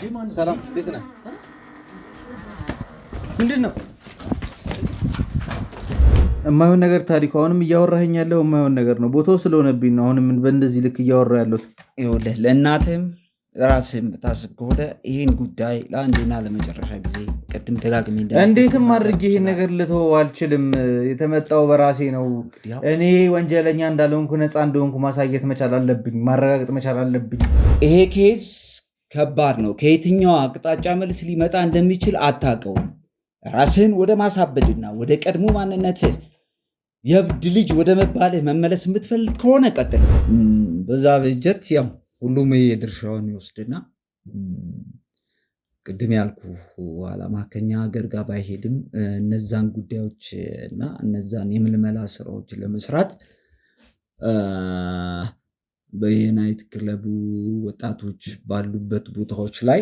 ሰላም እንዴት ነህ? ምንድን ነው የማይሆን ነገር ታሪኩ? አሁንም እያወራኸኝ ያለው የማይሆን ነገር ነው። ቦታው ስለሆነብኝ ነው። አሁንም በእንደዚህ ልክ እያወራ ያለሁት ይኸውልህ፣ ለእናትህም ራስህም ታስብ ከሆነ ይህን ጉዳይ ለአንዴና ለመጨረሻ ጊዜ ቅድም ደጋግሜ እንዴትም አድርጌ ይህን ነገር ልተወው አልችልም። የተመጣው በራሴ ነው። እኔ ወንጀለኛ እንዳልሆንኩ ነፃ እንደሆንኩ ማሳየት መቻል አለብኝ፣ ማረጋገጥ መቻል አለብኝ። ይሄ ኬዝ ከባድ ነው። ከየትኛው አቅጣጫ መልስ ሊመጣ እንደሚችል አታውቀውም። ራስህን ወደ ማሳበድና ወደ ቀድሞ ማንነትህ የእብድ ልጅ ወደ መባልህ መመለስ የምትፈልግ ከሆነ ቀጥል። በዛ በጀት ያው ሁሉም የድርሻውን ይወስድና ቅድም ያልኩ ዓላማ ከኛ ሀገር ጋር ባይሄድም እነዛን ጉዳዮች እና እነዛን የምልመላ ስራዎች ለመስራት በየናይት ክለቡ ወጣቶች ባሉበት ቦታዎች ላይ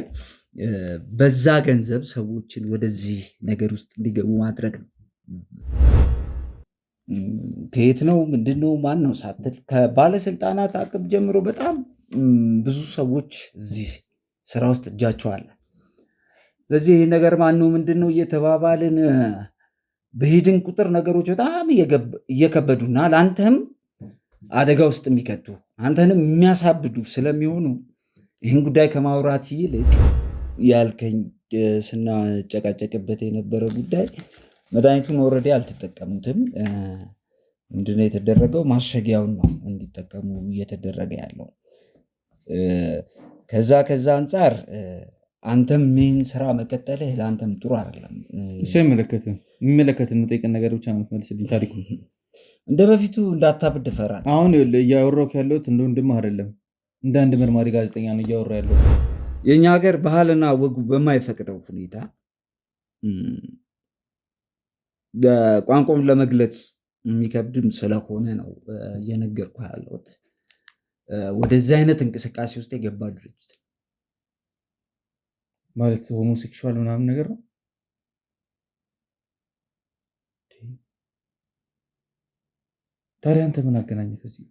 በዛ ገንዘብ ሰዎችን ወደዚህ ነገር ውስጥ እንዲገቡ ማድረግ ነው። ከየት ነው ምንድነው ማን ነው ሳትል ከባለስልጣናት አቅም ጀምሮ በጣም ብዙ ሰዎች እዚህ ስራ ውስጥ እጃቸው አለ። ስለዚህ ይህ ነገር ማነው ምንድነው እየተባባልን በሄድን ቁጥር ነገሮች በጣም እየከበዱና ለአንተም አደጋ ውስጥ የሚከቱ አንተንም የሚያሳብዱ ስለሚሆኑ ይህን ጉዳይ ከማውራት ይልቅ ያልከኝ ስናጨቃጨቅበት የነበረ ጉዳይ መድኃኒቱን ኦልሬዲ አልተጠቀሙትም። ምንድነው የተደረገው? ማሸጊያውን ነው እንዲጠቀሙ እየተደረገ ያለው። ከዛ አንጻር አንተም ይህን ስራ መቀጠልህ ለአንተም ጥሩ አይደለም። የሚመለከትን የምጠይቀን ነገር ብቻ ነው የምትመልስልኝ ታሪኩ። እንደ በፊቱ እንዳታብድ እፈራለሁ። አሁን እያወራሁ ያለሁት እንደ ወንድምህ አይደለም፣ እንደ አንድ መርማሪ ጋዜጠኛ ነው እያወራሁ ያለሁት። የእኛ ሀገር ባህልና ወጉ በማይፈቅደው ሁኔታ ቋንቋውን ለመግለጽ የሚከብድም ስለሆነ ነው እየነገርኩህ ያለሁት። ወደዚህ አይነት እንቅስቃሴ ውስጥ የገባ ድርጅት ማለት ሆሞሴክሹዋል ምናምን ነገር ነው። ታዲያ አንተ ምን አገናኘህ ከዚህ?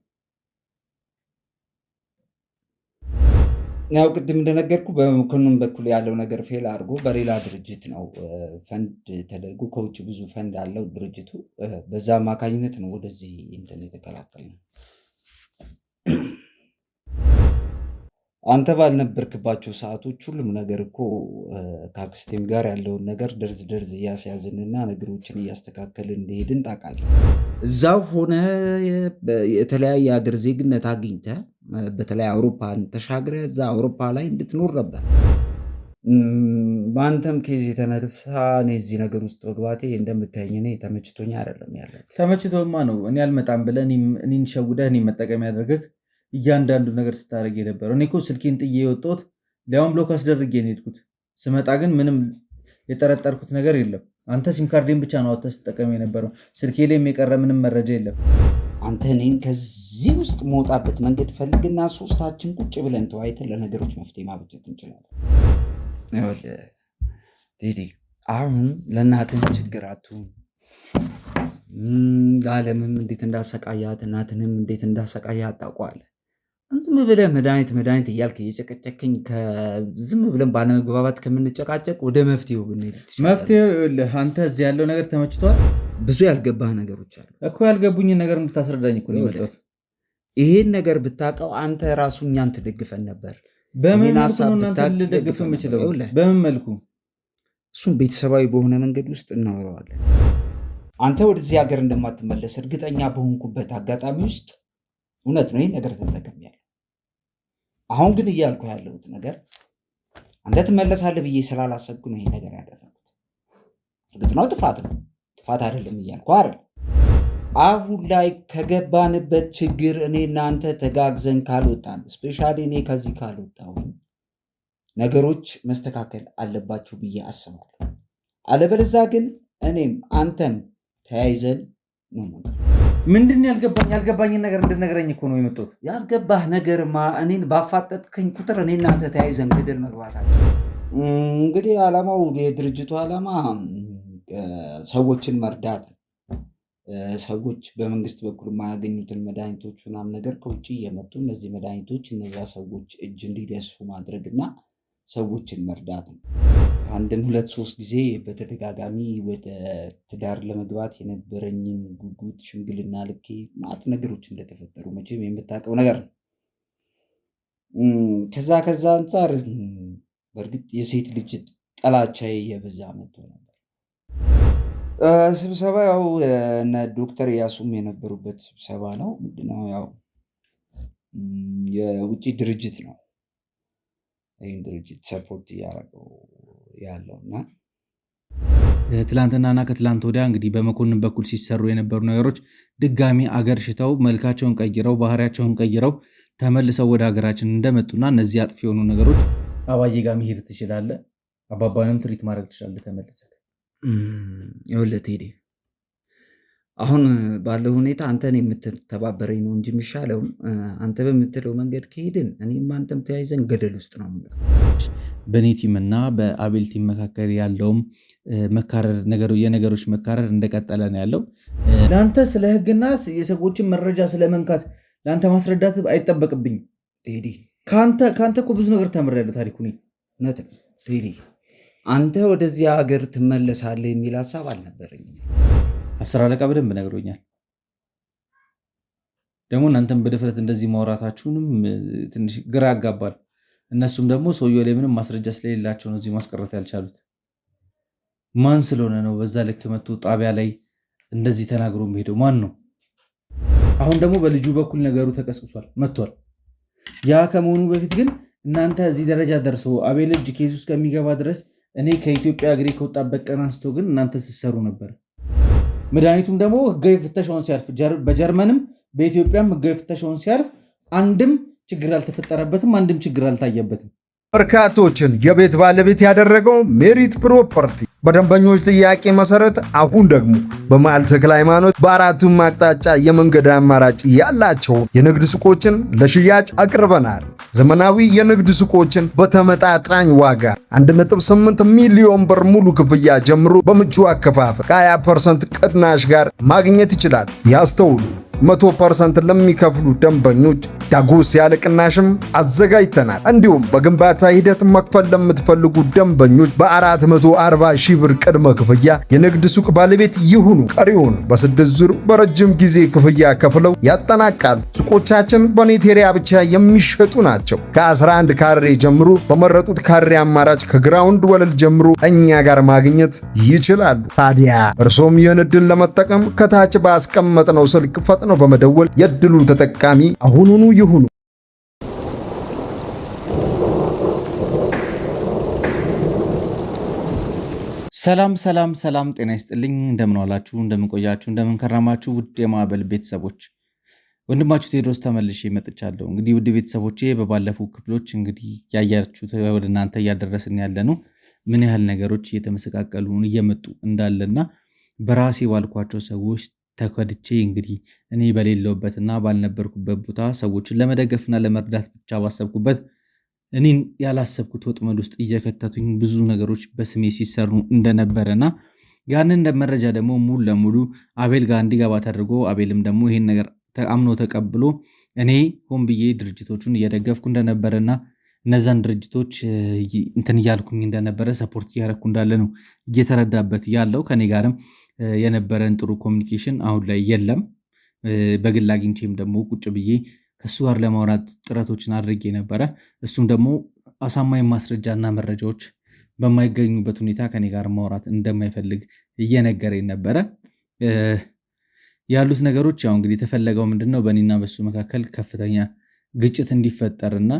ያው ቅድም እንደነገርኩ በመኮንን በኩል ያለው ነገር ፌል አድርጎ በሌላ ድርጅት ነው ፈንድ ተደርጎ፣ ከውጭ ብዙ ፈንድ አለው ድርጅቱ። በዛ አማካኝነት ነው ወደዚህ እንትን የተቀላቀልነው። አንተ ባልነበርክባቸው ሰዓቶች ሁሉም ነገር እኮ ከአክስቴም ጋር ያለውን ነገር ደርዝ እያስያዝንና ነገሮችን እያስተካከልን እንደሄድን ታውቃለህ። እዛው ሆነ የተለያየ ሀገር ዜግነት አግኝተህ በተለይ አውሮፓን ተሻግረ እዛ አውሮፓ ላይ እንድትኖር ነበር። በአንተም ኬዝ የተነሳ እኔ እዚህ ነገር ውስጥ መግባቴ እንደምታየኝ እኔ ተመችቶኝ አይደለም ያለ። ተመችቶማ ነው እኔ አልመጣም ብለህ እኔን ሸውደህ እኔን መጠቀም ያደርግህ እያንዳንዱ ነገር ስታደርግ የነበረው። እኔ እኮ ስልኬን ጥዬ የወጣሁት ሊያውም ብሎክ አስደርጌ ነው የሄድኩት። ስመጣ ግን ምንም የጠረጠርኩት ነገር የለም። አንተ ሲም ካርዴን ብቻ ነው አውጥተህ ስትጠቀም የነበረው። ስልኬ ላይም የቀረ ምንም መረጃ የለም። አንተ እኔን ከዚህ ውስጥ መውጣበት መንገድ ፈልግና ሶስታችን ቁጭ ብለን ተወያይተን ለነገሮች መፍትሄ ማበጀት እንችላለን። ቴዲ አሁን ለእናትህም ችግር አትሁን፣ ለዓለምም እንዴት እንዳሰቃያት እናትንም እንዴት እንዳሰቃያት ታውቀዋለህ። ዝም ብለህ መድኃኒት እያልክ እየጨቀጨከኝ ዝም ብለን ባለመግባባት ከምንጨቃጨቅ ወደ መፍትሄው ብንሄድ መፍትሄው አንተ እዚህ ያለው ነገር ተመችቷል። ብዙ ያልገባህ ነገሮች አሉ እኮ። ያልገቡኝን ነገር እንድታስረዳኝ እኮ ነው የመጣሁት። ይሄን ነገር ብታውቀው አንተ ራሱ እኛን ትደግፈን ነበር። በምን መልኩ ነው እናንተ ልደግፍ የምችለው? በምን መልኩ? እሱም ቤተሰባዊ በሆነ መንገድ ውስጥ እናወራዋለን። አንተ ወደዚህ ሀገር እንደማትመለስ እርግጠኛ በሆንኩበት አጋጣሚ ውስጥ እውነት ነው ይህን ነገር ተጠቅሜያለሁ። አሁን ግን እያልኩ ያለሁት ነገር አንተ ትመለሳለህ ብዬ ስላላሰብኩ ነው ይህን ነገር ያደረጉት። እርግጥ ነው ጥፋት አይደለም እያልኩ አይደል። አሁን ላይ ከገባንበት ችግር እኔ እናንተ ተጋግዘን ካልወጣን፣ ስፔሻሊ እኔ ከዚህ ካልወጣሁኝ ነገሮች መስተካከል አለባቸው ብዬ አስባለሁ። አለበለዚያ ግን እኔም አንተም ተያይዘን ነው። ምንድን ያልገባኝን ነገር እንድነግረኝ እኮ ነው የመጣሁት። ያልገባህ ነገርማ እኔን ባፋጠጥከኝ ቁጥር እኔ እናንተ ተያይዘን ገደል መግባታችን። እንግዲህ ዓላማው የድርጅቱ ዓላማ ሰዎችን መርዳት፣ ሰዎች በመንግስት በኩል የማያገኙትን መድኃኒቶች ምናምን ነገር ከውጭ እየመጡ እነዚህ መድኃኒቶች እነዛ ሰዎች እጅ እንዲደርሱ ማድረግ እና ሰዎችን መርዳት ነው። አንድም 2-3 ጊዜ በተደጋጋሚ ወደ ትዳር ለመግባት የነበረኝን ጉጉት ሽምግልና ልኬ ማት ነገሮች እንደተፈጠሩ መቼም የምታውቀው ነገር ነው። ከዛ አንጻር በእርግጥ የሴት ልጅ ጠላቻዬ የበዛ መጥቶ ነበር። ስብሰባ ያው እነ ዶክተር ያሱም የነበሩበት ስብሰባ ነው። ምንድነው ያው የውጭ ድርጅት ነው ይህን ድርጅት ሰፖርት እያደረገው ያለው እና ትላንትናና ከትላንት ወዲያ እንግዲህ በመኮንን በኩል ሲሰሩ የነበሩ ነገሮች ድጋሚ አገር ሽተው መልካቸውን ቀይረው ባህሪያቸውን ቀይረው ተመልሰው ወደ ሀገራችን እንደመጡና እነዚህ አጥፊ የሆኑ ነገሮች አባዬ ጋር መሄድ ትችላለህ፣ አባባንም ትሪት ማድረግ ትችላለህ ተመልሰህ። ይኸውልህ ቴዲ፣ አሁን ባለው ሁኔታ አንተን የምትተባበረኝ ነው እንጂ የሚሻለው አንተ በምትለው መንገድ ከሄድን እኔም አንተም ተያይዘን ገደል ውስጥ ነው። በእኔ ቲም እና በአቤል ቲም መካከል ያለውም መካረር የነገሮች መካረር እንደቀጠለ ነው ያለው። ለአንተ ስለ ህግና የሰዎችን መረጃ ስለመንካት ለአንተ ማስረዳት አይጠበቅብኝም ቴዲ። ከአንተ እኮ ብዙ ነገር ተምሬያለሁ ታሪኩ። እውነት ነው ቴዲ፣ አንተ ወደዚህ ሀገር ትመለሳለህ የሚል ሀሳብ አልነበረኝም። 10 አለቃ በደንብ ነግሮኛል። ደግሞ እናንተም በድፍረት እንደዚህ ማውራታችሁንም ትንሽ ግራ ያጋባል። እነሱም ደግሞ ሰውየው ላይ ምንም ማስረጃ ስለሌላቸው ነው እዚህ ማስቀረት ያልቻሉት። ማን ስለሆነ ነው በዛ ልክ መጥቶ ጣቢያ ላይ እንደዚህ ተናግሮ ሄደው? ማን ነው? አሁን ደግሞ በልጁ በኩል ነገሩ ተቀስቅሷል መጥቷል። ያ ከመሆኑ በፊት ግን እናንተ እዚህ ደረጃ ደርሰው አቤል እጅ ኬዝ ውስጥ ከሚገባ ድረስ እኔ ከኢትዮጵያ እግሬ ከወጣበት ቀን አንስቶ ግን እናንተ ስትሰሩ ነበር። መድኃኒቱም ደግሞ ህጋዊ ፍተሻውን ሲያልፍ በጀርመንም በኢትዮጵያም ህጋዊ ፍተሻውን ሲያልፍ አንድም ችግር አልተፈጠረበትም፣ አንድም ችግር አልታየበትም። በርካቶችን የቤት ባለቤት ያደረገው ሜሪት ፕሮፐርቲ በደንበኞች ጥያቄ መሰረት አሁን ደግሞ በመሃል ተክለ ሃይማኖት በአራቱም አቅጣጫ የመንገድ አማራጭ ያላቸውን የንግድ ሱቆችን ለሽያጭ አቅርበናል። ዘመናዊ የንግድ ሱቆችን በተመጣጣኝ ዋጋ 1.8 ሚሊዮን ብር ሙሉ ክፍያ ጀምሮ በምቹ አከፋፈል ከ20% ቅናሽ ጋር ማግኘት ይችላል። ያስተውሉ፣ 100% ለሚከፍሉ ደንበኞች ዳጎስ ያለ ቅናሽም አዘጋጅተናል። እንዲሁም በግንባታ ሂደት መክፈል ለምትፈልጉ ደንበኞች በ440 ሺህ ብር ቅድመ ክፍያ የንግድ ሱቅ ባለቤት ይሁኑ። ቀሪውን በ6 ዙር በረጅም ጊዜ ክፍያ ከፍለው ያጠናቃሉ። ሱቆቻችን በኔቴሪያ ብቻ የሚሸጡ ናቸው። ከ11 ካሬ ጀምሮ በመረጡት ካሬ አማራጭ ከግራውንድ ወለል ጀምሮ እኛ ጋር ማግኘት ይችላሉ። ታዲያ እርሶም ይህን እድል ለመጠቀም ከታች ባስቀመጥነው ስልክ ፈጥነው በመደወል የእድሉ ተጠቃሚ አሁኑኑ ይሁኑ። ሰላም ሰላም ሰላም፣ ጤና ይስጥልኝ። እንደምን ዋላችሁ፣ እንደምን ቆያችሁ፣ እንደምን ከረማችሁ ውድ የማዕበል ቤተሰቦች፣ ወንድማችሁ ቴዎድሮስ ተመልሼ መጥቻለሁ። እንግዲህ ውድ ቤተሰቦቼ በባለፉ ክፍሎች እንግዲህ ያያችሁት ወደ እናንተ እያደረስን ያለ ነው ምን ያህል ነገሮች እየተመሰቃቀሉ እየመጡ እንዳለና በራሴ ባልኳቸው ሰዎች ተከድቼ እንግዲህ እኔ በሌለውበትና ባልነበርኩበት ቦታ ሰዎችን ለመደገፍና ለመርዳት ብቻ ባሰብኩበት እኔን ያላሰብኩት ወጥመድ ውስጥ እየከተቱኝ ብዙ ነገሮች በስሜ ሲሰሩ እንደነበረና ያንን መረጃ ደግሞ ሙሉ ለሙሉ አቤል ጋር እንዲገባ ተደርጎ አቤልም ደግሞ ይሄን ነገር አምኖ ተቀብሎ እኔ ሆን ብዬ ድርጅቶቹን እየደገፍኩ እንደነበረና እነዛን ድርጅቶች እንትን እያልኩኝ እንደነበረ ሰፖርት እያደረኩ እንዳለ ነው እየተረዳበት ያለው። ከኔ ጋርም የነበረን ጥሩ ኮሚኒኬሽን አሁን ላይ የለም። በግል አግኝቼም ደግሞ ቁጭ ብዬ ከእሱ ጋር ለማውራት ጥረቶችን አድርጌ ነበረ። እሱም ደግሞ አሳማኝ ማስረጃና መረጃዎች በማይገኙበት ሁኔታ ከኔ ጋር ማውራት እንደማይፈልግ እየነገረኝ ነበረ። ያሉት ነገሮች ያው እንግዲህ የተፈለገው ምንድነው በእኔና በሱ መካከል ከፍተኛ ግጭት እንዲፈጠርና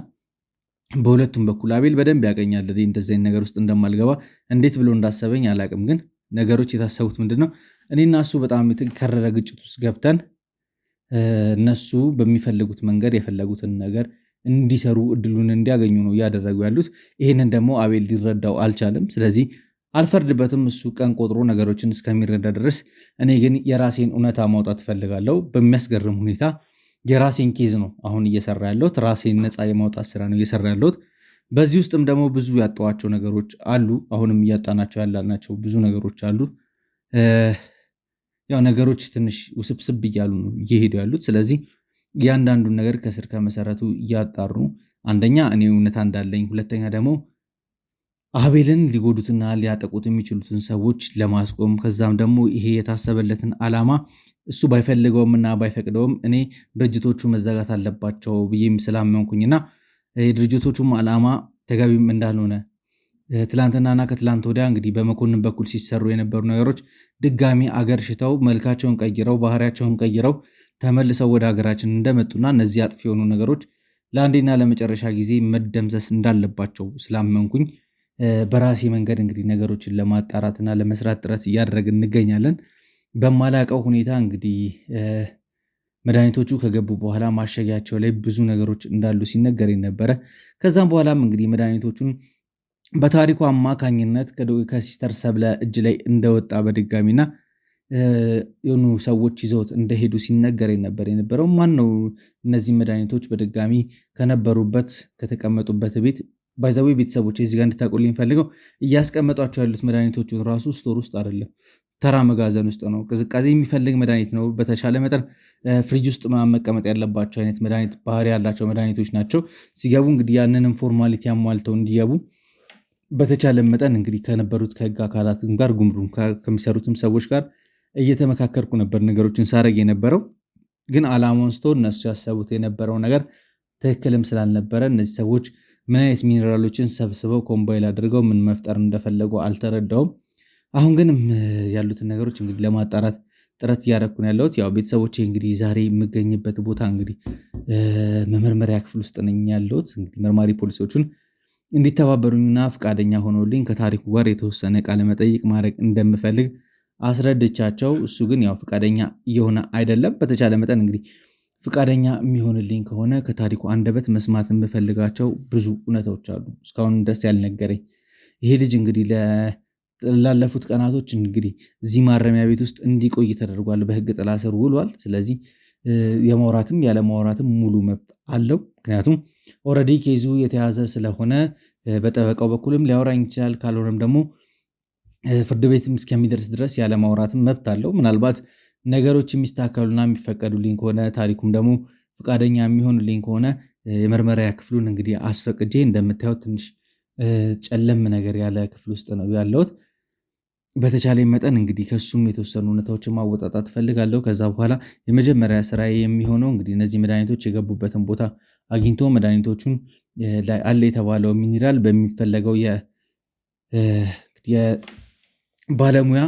በሁለቱም በኩል አቤል በደንብ ያገኛል እንደዚህ አይነት ነገር ውስጥ እንደማልገባ እንዴት ብሎ እንዳሰበኝ አላቅም። ግን ነገሮች የታሰቡት ምንድነው እኔና እሱ በጣም የተከረረ ግጭት ውስጥ ገብተን እነሱ በሚፈልጉት መንገድ የፈለጉትን ነገር እንዲሰሩ እድሉን እንዲያገኙ ነው እያደረጉ ያሉት። ይህንን ደግሞ አቤል ሊረዳው አልቻለም። ስለዚህ አልፈርድበትም። እሱ ቀን ቆጥሮ ነገሮችን እስከሚረዳ ድረስ እኔ ግን የራሴን እውነታ ማውጣት እፈልጋለሁ። በሚያስገርም ሁኔታ የራሴን ኬዝ ነው አሁን እየሰራ ያለሁት። ራሴን ነፃ የማውጣት ስራ ነው እየሰራ ያለሁት። በዚህ ውስጥም ደግሞ ብዙ ያጣዋቸው ነገሮች አሉ። አሁንም እያጣናቸው ያላናቸው ብዙ ነገሮች አሉ። ያው ነገሮች ትንሽ ውስብስብ እያሉ ነው እየሄዱ ያሉት። ስለዚህ እያንዳንዱን ነገር ከስር ከመሰረቱ እያጣሩ አንደኛ እኔ እውነታ እንዳለኝ፣ ሁለተኛ ደግሞ አቤልን ሊጎዱትና ሊያጠቁት የሚችሉትን ሰዎች ለማስቆም ከዛም ደግሞ ይሄ የታሰበለትን ዓላማ እሱ ባይፈልገውምና ባይፈቅደውም እኔ ድርጅቶቹ መዘጋት አለባቸው ብዬም ስላመንኩኝና የድርጅቶቹም ዓላማ ተገቢም እንዳልሆነ ትላንትናና ከትላንት ወዲያ እንግዲህ በመኮንን በኩል ሲሰሩ የነበሩ ነገሮች ድጋሚ አገር ሽተው መልካቸውን ቀይረው ባህሪያቸውን ቀይረው ተመልሰው ወደ ሀገራችን እንደመጡና እነዚህ አጥፊ የሆኑ ነገሮች ለአንዴና ለመጨረሻ ጊዜ መደምሰስ እንዳለባቸው ስላመንኩኝ በራሴ መንገድ እንግዲህ ነገሮችን ለማጣራትና ለመስራት ጥረት እያደረግን እንገኛለን። በማላቀው ሁኔታ እንግዲህ መድኃኒቶቹ ከገቡ በኋላ ማሸጊያቸው ላይ ብዙ ነገሮች እንዳሉ ሲነገር ነበረ። ከዛም በኋላም እንግዲህ መድኃኒቶቹን በታሪኩ አማካኝነት ከሲስተር ሰብለ እጅ ላይ እንደወጣ በድጋሚና የሆኑ ሰዎች ይዘውት እንደሄዱ ሲነገር ነበር የነበረው። ማን ነው እነዚህ መድኃኒቶች በድጋሚ ከነበሩበት ከተቀመጡበት ቤት ባይዘዌ ቤተሰቦች እዚህ ጋር እንድታቆልኝ ፈልገው እያስቀመጧቸው ያሉት መድኃኒቶቹ ራሱ ስቶር ውስጥ አይደለም፣ ተራ መጋዘን ውስጥ ነው። ቅዝቃዜ የሚፈልግ መድኃኒት ነው። በተሻለ መጠን ፍሪጅ ውስጥ መቀመጥ ያለባቸው አይነት መድኃኒት ባህሪ ያላቸው መድኃኒቶች ናቸው። ሲገቡ እንግዲህ ያንንም ፎርማሊቲ ያሟልተው እንዲገቡ በተቻለ መጠን እንግዲህ ከነበሩት ከህግ አካላት ጋር ጉምሩክ ከሚሰሩትም ሰዎች ጋር እየተመካከርኩ ነበር ነገሮችን ሳረግ የነበረው። ግን ዓላማውን ስቶ እነሱ ያሰቡት የነበረው ነገር ትክክልም ስላልነበረ እነዚህ ሰዎች ምን አይነት ሚኔራሎችን ሰብስበው ኮምባይል አድርገው ምን መፍጠር እንደፈለጉ አልተረዳውም። አሁን ግን ያሉትን ነገሮች እንግዲህ ለማጣራት ጥረት እያደረኩ ነው ያለሁት። ያው ቤተሰቦቼ እንግዲህ ዛሬ የምገኝበት ቦታ እንግዲህ መመርመሪያ ክፍል ውስጥ ነኝ ያለሁት። እንግዲህ መርማሪ ፖሊሶቹን እንዲተባበሩኝና ፈቃደኛ ሆነውልኝ ከታሪኩ ጋር የተወሰነ ቃለ መጠይቅ ማድረግ እንደምፈልግ አስረድቻቸው፣ እሱ ግን ያው ፈቃደኛ እየሆነ አይደለም። በተቻለ መጠን እንግዲህ ፈቃደኛ የሚሆንልኝ ከሆነ ከታሪኩ አንደበት መስማት የምፈልጋቸው ብዙ እውነታዎች አሉ እስካሁን ደስ ያልነገረኝ። ይሄ ልጅ እንግዲህ ላለፉት ቀናቶች እንግዲህ እዚህ ማረሚያ ቤት ውስጥ እንዲቆይ ተደርጓል። በህግ ጥላ ስር ውሏል። ስለዚህ የማውራትም ያለማውራትም ሙሉ መብት አለው። ምክንያቱም ኦልሬዲ ኬዙ የተያዘ ስለሆነ በጠበቃው በኩልም ሊያወራኝ ይችላል። ካልሆነም ደግሞ ፍርድ ቤትም እስከሚደርስ ድረስ ያለማውራትም መብት አለው። ምናልባት ነገሮች የሚስተካከሉና የሚፈቀዱልኝ ከሆነ ታሪኩም ደግሞ ፈቃደኛ የሚሆንልኝ ከሆነ የመርመሪያ ክፍሉን እንግዲህ አስፈቅጄ እንደምታዩት ትንሽ ጨለም ነገር ያለ ክፍል ውስጥ ነው ያለሁት። በተቻለ መጠን እንግዲህ ከሱም የተወሰኑ እውነታዎችን ማወጣጣት ፈልጋለሁ። ከዛ በኋላ የመጀመሪያ ስራዬ የሚሆነው እንግዲህ እነዚህ መድኃኒቶች የገቡበትን ቦታ አግኝቶ መድኃኒቶቹን ላይ አለ የተባለው ሚኒራል በሚፈለገው የባለሙያ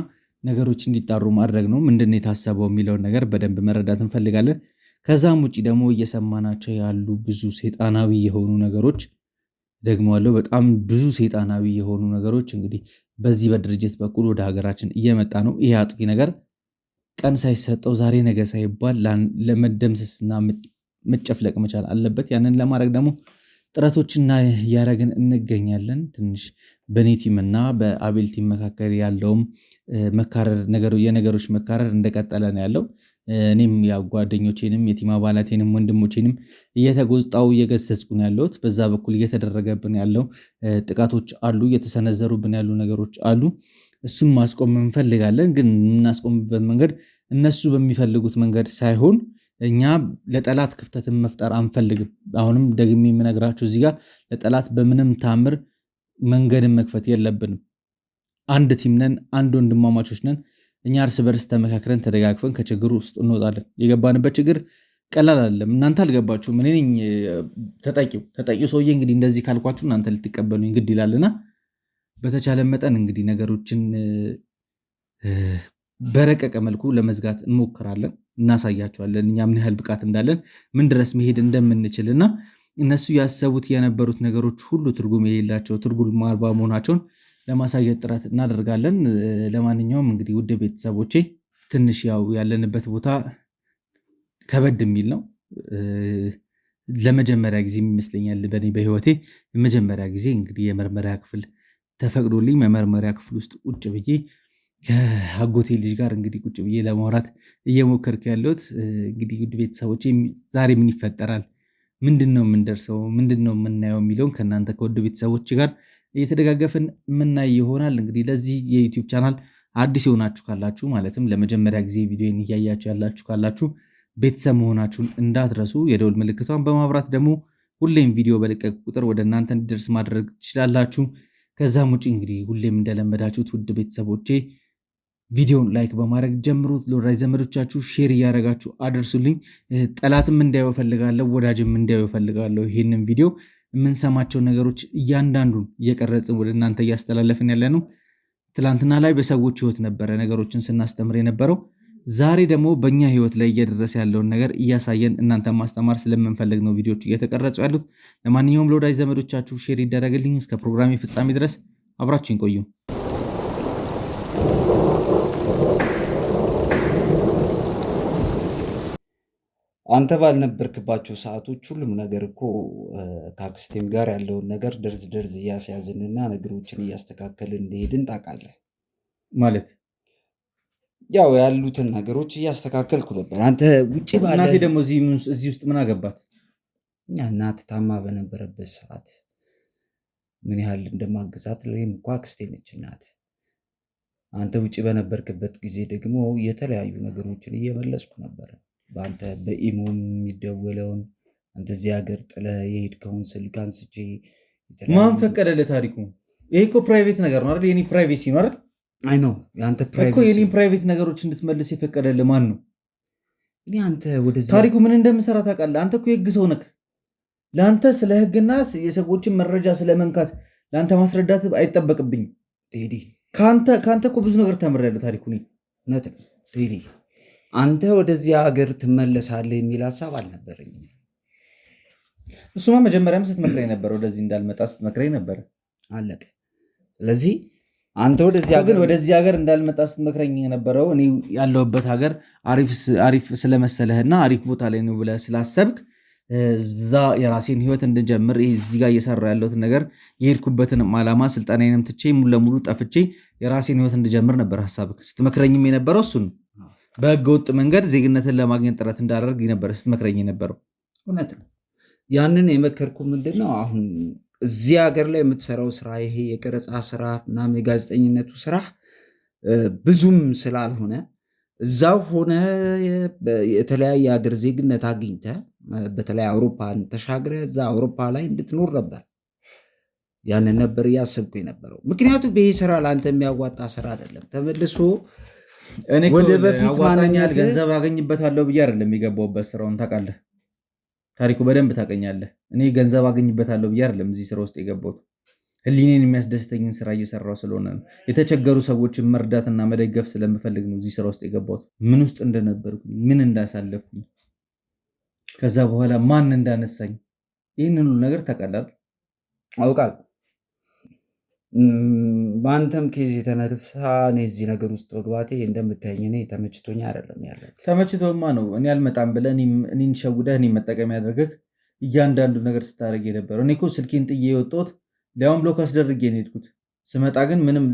ነገሮች እንዲጣሩ ማድረግ ነው። ምንድን የታሰበው የሚለውን ነገር በደንብ መረዳት እንፈልጋለን። ከዛም ውጭ ደግሞ እየሰማናቸው ያሉ ብዙ ሴጣናዊ የሆኑ ነገሮች ደግሞ አለው። በጣም ብዙ ሴጣናዊ የሆኑ ነገሮች እንግዲህ በዚህ በድርጅት በኩል ወደ ሀገራችን እየመጣ ነው። ይሄ አጥፊ ነገር ቀን ሳይሰጠው ዛሬ ነገ ሳይባል ለመደምሰስና መጨፍለቅ መቻል አለበት። ያንን ለማድረግ ደግሞ ጥረቶችና እያደረግን እንገኛለን። ትንሽ በኔ ቲም እና በአቤል ቲም መካከል ያለውም መካረር የነገሮች መካረር እንደቀጠለ ነው ያለው። እኔም ያው ጓደኞቼንም የቲም አባላቴንም ወንድሞቼንም እየተጎጣው እየገሰጽኩ ነው ያለሁት። በዛ በኩል እየተደረገብን ያለው ጥቃቶች አሉ፣ እየተሰነዘሩብን ያሉ ነገሮች አሉ። እሱን ማስቆም እንፈልጋለን። ግን የምናስቆምበት መንገድ እነሱ በሚፈልጉት መንገድ ሳይሆን እኛ ለጠላት ክፍተትን መፍጠር አንፈልግም። አሁንም ደግሜ የምነግራችሁ እዚህ ጋር ለጠላት በምንም ታምር መንገድን መክፈት የለብንም። አንድ ቲም ነን፣ አንድ ወንድማማቾች ነን። እኛ እርስ በርስ ተመካክረን ተደጋግፈን ከችግሩ ውስጥ እንወጣለን። የገባንበት ችግር ቀላል አይደለም። እናንተ አልገባችሁም። እኔ ነኝ ተጠቂው ሰውዬ። እንግዲህ እንደዚህ ካልኳችሁ እናንተ ልትቀበሉኝ ግድ ይላልና በተቻለ መጠን እንግዲህ ነገሮችን በረቀቀ መልኩ ለመዝጋት እንሞክራለን። እናሳያቸዋለን እኛ ምን ያህል ብቃት እንዳለን፣ ምን ድረስ መሄድ እንደምንችልና እነሱ ያሰቡት የነበሩት ነገሮች ሁሉ ትርጉም የሌላቸው ትርጉም አልባ መሆናቸውን ለማሳየት ጥረት እናደርጋለን። ለማንኛውም እንግዲህ ውድ ቤተሰቦቼ ትንሽ ያው ያለንበት ቦታ ከበድ የሚል ነው። ለመጀመሪያ ጊዜ ይመስለኛል በእኔ በህይወቴ የመጀመሪያ ጊዜ እንግዲህ የመርመሪያ ክፍል ተፈቅዶልኝ መመርመሪያ ክፍል ውስጥ ቁጭ ብዬ ከአጎቴ ልጅ ጋር እንግዲህ ቁጭ ብዬ ለማውራት እየሞከርኩ ያለሁት። እንግዲህ ውድ ቤተሰቦቼ ዛሬ ምን ይፈጠራል፣ ምንድን ነው የምንደርሰው፣ ምንድን ነው የምናየው የሚለውን ከእናንተ ከውድ ቤተሰቦች ጋር እየተደጋገፍን የምናይ ይሆናል። እንግዲህ ለዚህ የዩቲዩብ ቻናል አዲስ የሆናችሁ ካላችሁ ማለትም ለመጀመሪያ ጊዜ ቪዲዮን እያያችሁ ያላችሁ ካላችሁ ቤተሰብ መሆናችሁን እንዳትረሱ። የደውል ምልክቷን በማብራት ደግሞ ሁሌም ቪዲዮ በለቀቅ ቁጥር ወደ እናንተ እንዲደርስ ማድረግ ትችላላችሁ። ከዛም ውጭ እንግዲህ ሁሌም እንደለመዳችሁት ውድ ቤተሰቦቼ ቪዲዮን ላይክ በማድረግ ጀምሩት። ለወዳጅ ዘመዶቻችሁ ሼር እያደረጋችሁ አደርሱልኝ። ጠላትም እንዳየው ፈልጋለሁ፣ ወዳጅም እንዳየው ፈልጋለሁ። ይህንን ቪዲዮ የምንሰማቸው ነገሮች እያንዳንዱን እየቀረጽን ወደ እናንተ እያስተላለፍን ያለ ነው። ትላንትና ላይ በሰዎች ህይወት ነበረ ነገሮችን ስናስተምር የነበረው። ዛሬ ደግሞ በእኛ ህይወት ላይ እየደረሰ ያለውን ነገር እያሳየን እናንተ ማስተማር ስለምንፈልግ ነው ቪዲዮች እየተቀረጹ ያሉት። ለማንኛውም ለወዳጅ ዘመዶቻችሁ ሼር ይደረግልኝ። እስከ ፕሮግራሜ ፍጻሜ ድረስ አብራችሁን ቆዩ። አንተ ባልነበርክባቸው ሰዓቶች ሁሉም ነገር እኮ ከአክስቴም ጋር ያለውን ነገር ደርዝ እያስያዝንና ነገሮችን እያስተካከልን እንደሄድን ታውቃለህ። ማለት ያው ያሉትን ነገሮች እያስተካከልኩ ነበር። አንተ ውጭ ባለ እናቴ ደግሞ እዚህ ውስጥ ምን አገባት? እናት ታማ በነበረበት ሰዓት ምን ያህል እንደማግዛት ወይም እንኳ አክስቴ ነች እናት። አንተ ውጭ በነበርክበት ጊዜ ደግሞ የተለያዩ ነገሮችን እየመለስኩ ነበር። በአንተ በኢሞ የሚደወለውን አንተ እዚህ ሀገር ጥለህ የሄድከውን ስልክ አንስቼ ማን ፈቀደልህ? ታሪኩ ይሄ እኮ ፕራይቬት ነገር ነው አይደል? የኔ ፕራይቬሲ ነው አይደል? አይ ነው ያንተ ፕራይቬሲ እኮ የኔ ፕራይቬት ነገሮች እንድትመልስ የፈቀደልህ ማን ነው? እኔ አንተ ወደዚህ ታሪኩ ምን እንደምሰራ ታውቃለህ? አንተ እኮ የህግ ሰው ነህ። ለአንተ ስለ ህግና የሰዎችን መረጃ ስለመንካት ለአንተ ማስረዳት አይጠበቅብኝም ቴዲ። ከአንተ እኮ ብዙ ነገር ተምሬያለሁ ታሪኩ። እውነት ነው ቴዲ። አንተ ወደዚህ ሀገር ትመለሳለህ የሚል ሀሳብ አልነበረኝም። እሱማ መጀመሪያም ስትመክረኝ ነበር፣ ወደዚህ እንዳልመጣ ስትመክረኝ ነበር። አለቀ። ስለዚህ አንተ ወደዚህ ሀገር እንዳልመጣ ስትመክረኝ የነበረው እኔ ያለሁበት ሀገር አሪፍ ስለመሰለህና አሪፍ ቦታ ላይ ነው ብለህ ስላሰብክ እዛ የራሴን ህይወት እንድጀምር እዚህ ጋር እየሰራ ያለሁትን ነገር የሄድኩበትንም ዓላማ ስልጠናዬንም ትቼ ሙሉ ለሙሉ ጠፍቼ የራሴን ህይወት እንድጀምር ነበር ሀሳብክ። ስትመክረኝም የነበረው እሱን በህገ ወጥ መንገድ ዜግነትን ለማግኘት ጥረት እንዳደርግ ነበር ስትመክረኝ የነበረው። እውነት ነው። ያንን የመከርኩ ምንድን ነው አሁን እዚህ ሀገር ላይ የምትሰራው ስራ ይሄ የቀረጻ ስራ ምናምን የጋዜጠኝነቱ ስራ ብዙም ስላልሆነ እዛው ሆነ የተለያየ ሀገር ዜግነት አግኝተ በተለይ አውሮፓን ተሻግረ እዛ አውሮፓ ላይ እንድትኖር ነበር። ያንን ነበር እያሰብኩ የነበረው። ምክንያቱም ይሄ ስራ ለአንተ የሚያዋጣ ስራ አይደለም። ተመልሶ ወደ በፊት ማንኛል ገንዘብ አገኝበታለሁ ብዬ አይደለም የገባሁበት ስራውን ታውቃለህ። ታሪኩ በደንብ ታውቀኛለህ። እኔ ገንዘብ አገኝበታለሁ ብዬ አይደለም እዚህ ስራ ውስጥ የገባሁት። ህሊኔን የሚያስደስተኝን ስራ እየሰራው ስለሆነ ነው። የተቸገሩ ሰዎችን መርዳትና መደገፍ ስለምፈልግ ነው እዚህ ስራ ውስጥ የገባሁት። ምን ውስጥ እንደነበርኩኝ፣ ምን እንዳሳለፍኩኝ፣ ከዛ በኋላ ማን እንዳነሳኝ ይህንን ሁሉ ነገር ታውቃለህ። አውቃለሁ። በአንተም ኬዝ የተነሳ እኔ እዚህ ነገር ውስጥ መግባቴ እንደምታየኝ እኔ ተመችቶኝ አይደለም ያለ። ተመችቶማ ነው እኔ አልመጣም ብለህ እኔን ሸውደህ እኔን መጠቀም ያደርገህ እያንዳንዱ ነገር ስታደርግ የነበረው። እኔ እኮ ስልኬን ጥዬ የወጣሁት ሊያውም ብሎክ አስደርጌ ነው የሄድኩት። ስመጣ ግን ምንም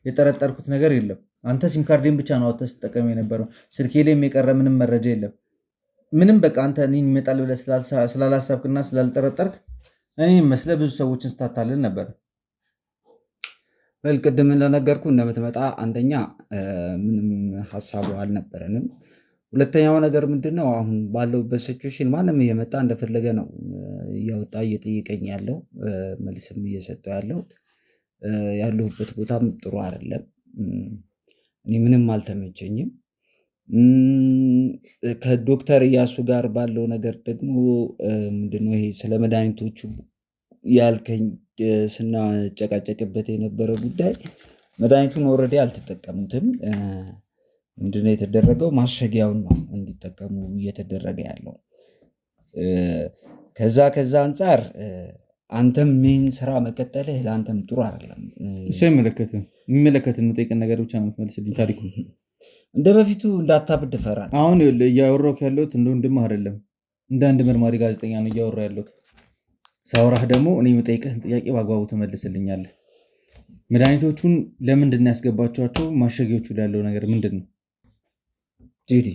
የጠረጠርኩት ነገር የለም። አንተ ሲም ካርዴን ብቻ ነው አውጥተህ ስትጠቀም የነበረው። ስልኬ ላይም የቀረ ምንም መረጃ የለም። ምንም በቃ አንተ እኔን ይመጣል ብለህ ስላላሰብክና ስላልጠረጠርክ እኔን መስለህ ብዙ ሰዎችን ስታታልል ነበር። ቅድም እንደነገርኩ እንደምትመጣ አንደኛ ምንም ሀሳቡ አልነበረንም። ሁለተኛው ነገር ምንድነው አሁን ባለውበት ሲቹዌሽን ማንም እየመጣ እንደፈለገ ነው እያወጣ እየጠየቀኝ ያለው፣ መልስም እየሰጠው ያለሁበት ቦታም ጥሩ አይደለም። እኔ ምንም አልተመቸኝም። ከዶክተር እያሱ ጋር ባለው ነገር ደግሞ ምንድነው ይሄ ስለ መድኃኒቶቹ ያልከኝ ስናጨቃጨቅበት የነበረ ጉዳይ፣ መድኃኒቱን ኦልሬዲ አልተጠቀሙትም። ምንድነው የተደረገው? ማሸጊያውን ነው እንዲጠቀሙ እየተደረገ ያለው። ከዛ አንጻር አንተም ምን ስራ መቀጠልህ ለአንተም ጥሩ አይደለም። እሱ የሚመለከትን መጠየቅን ነገር ብቻ ነው የምትመልስልኝ ታሪኩ። እንደ በፊቱ እንዳታብድ እፈራለሁ። አሁን እያወራሁ ያለሁት እንደ ወንድምህ አይደለም፣ እንደ አንድ መርማሪ ጋዜጠኛ ነው እያወራሁ ያለሁት። ሳውራህ ደግሞ እኔ የምጠይቅህን ጥያቄ በአግባቡ ትመልስልኛለህ። መድኃኒቶቹን ለምንድን ነው ያስገባችኋቸው? ማሸጊያዎቹ ላይ ያለው ነገር ምንድን ነው? ጄዲ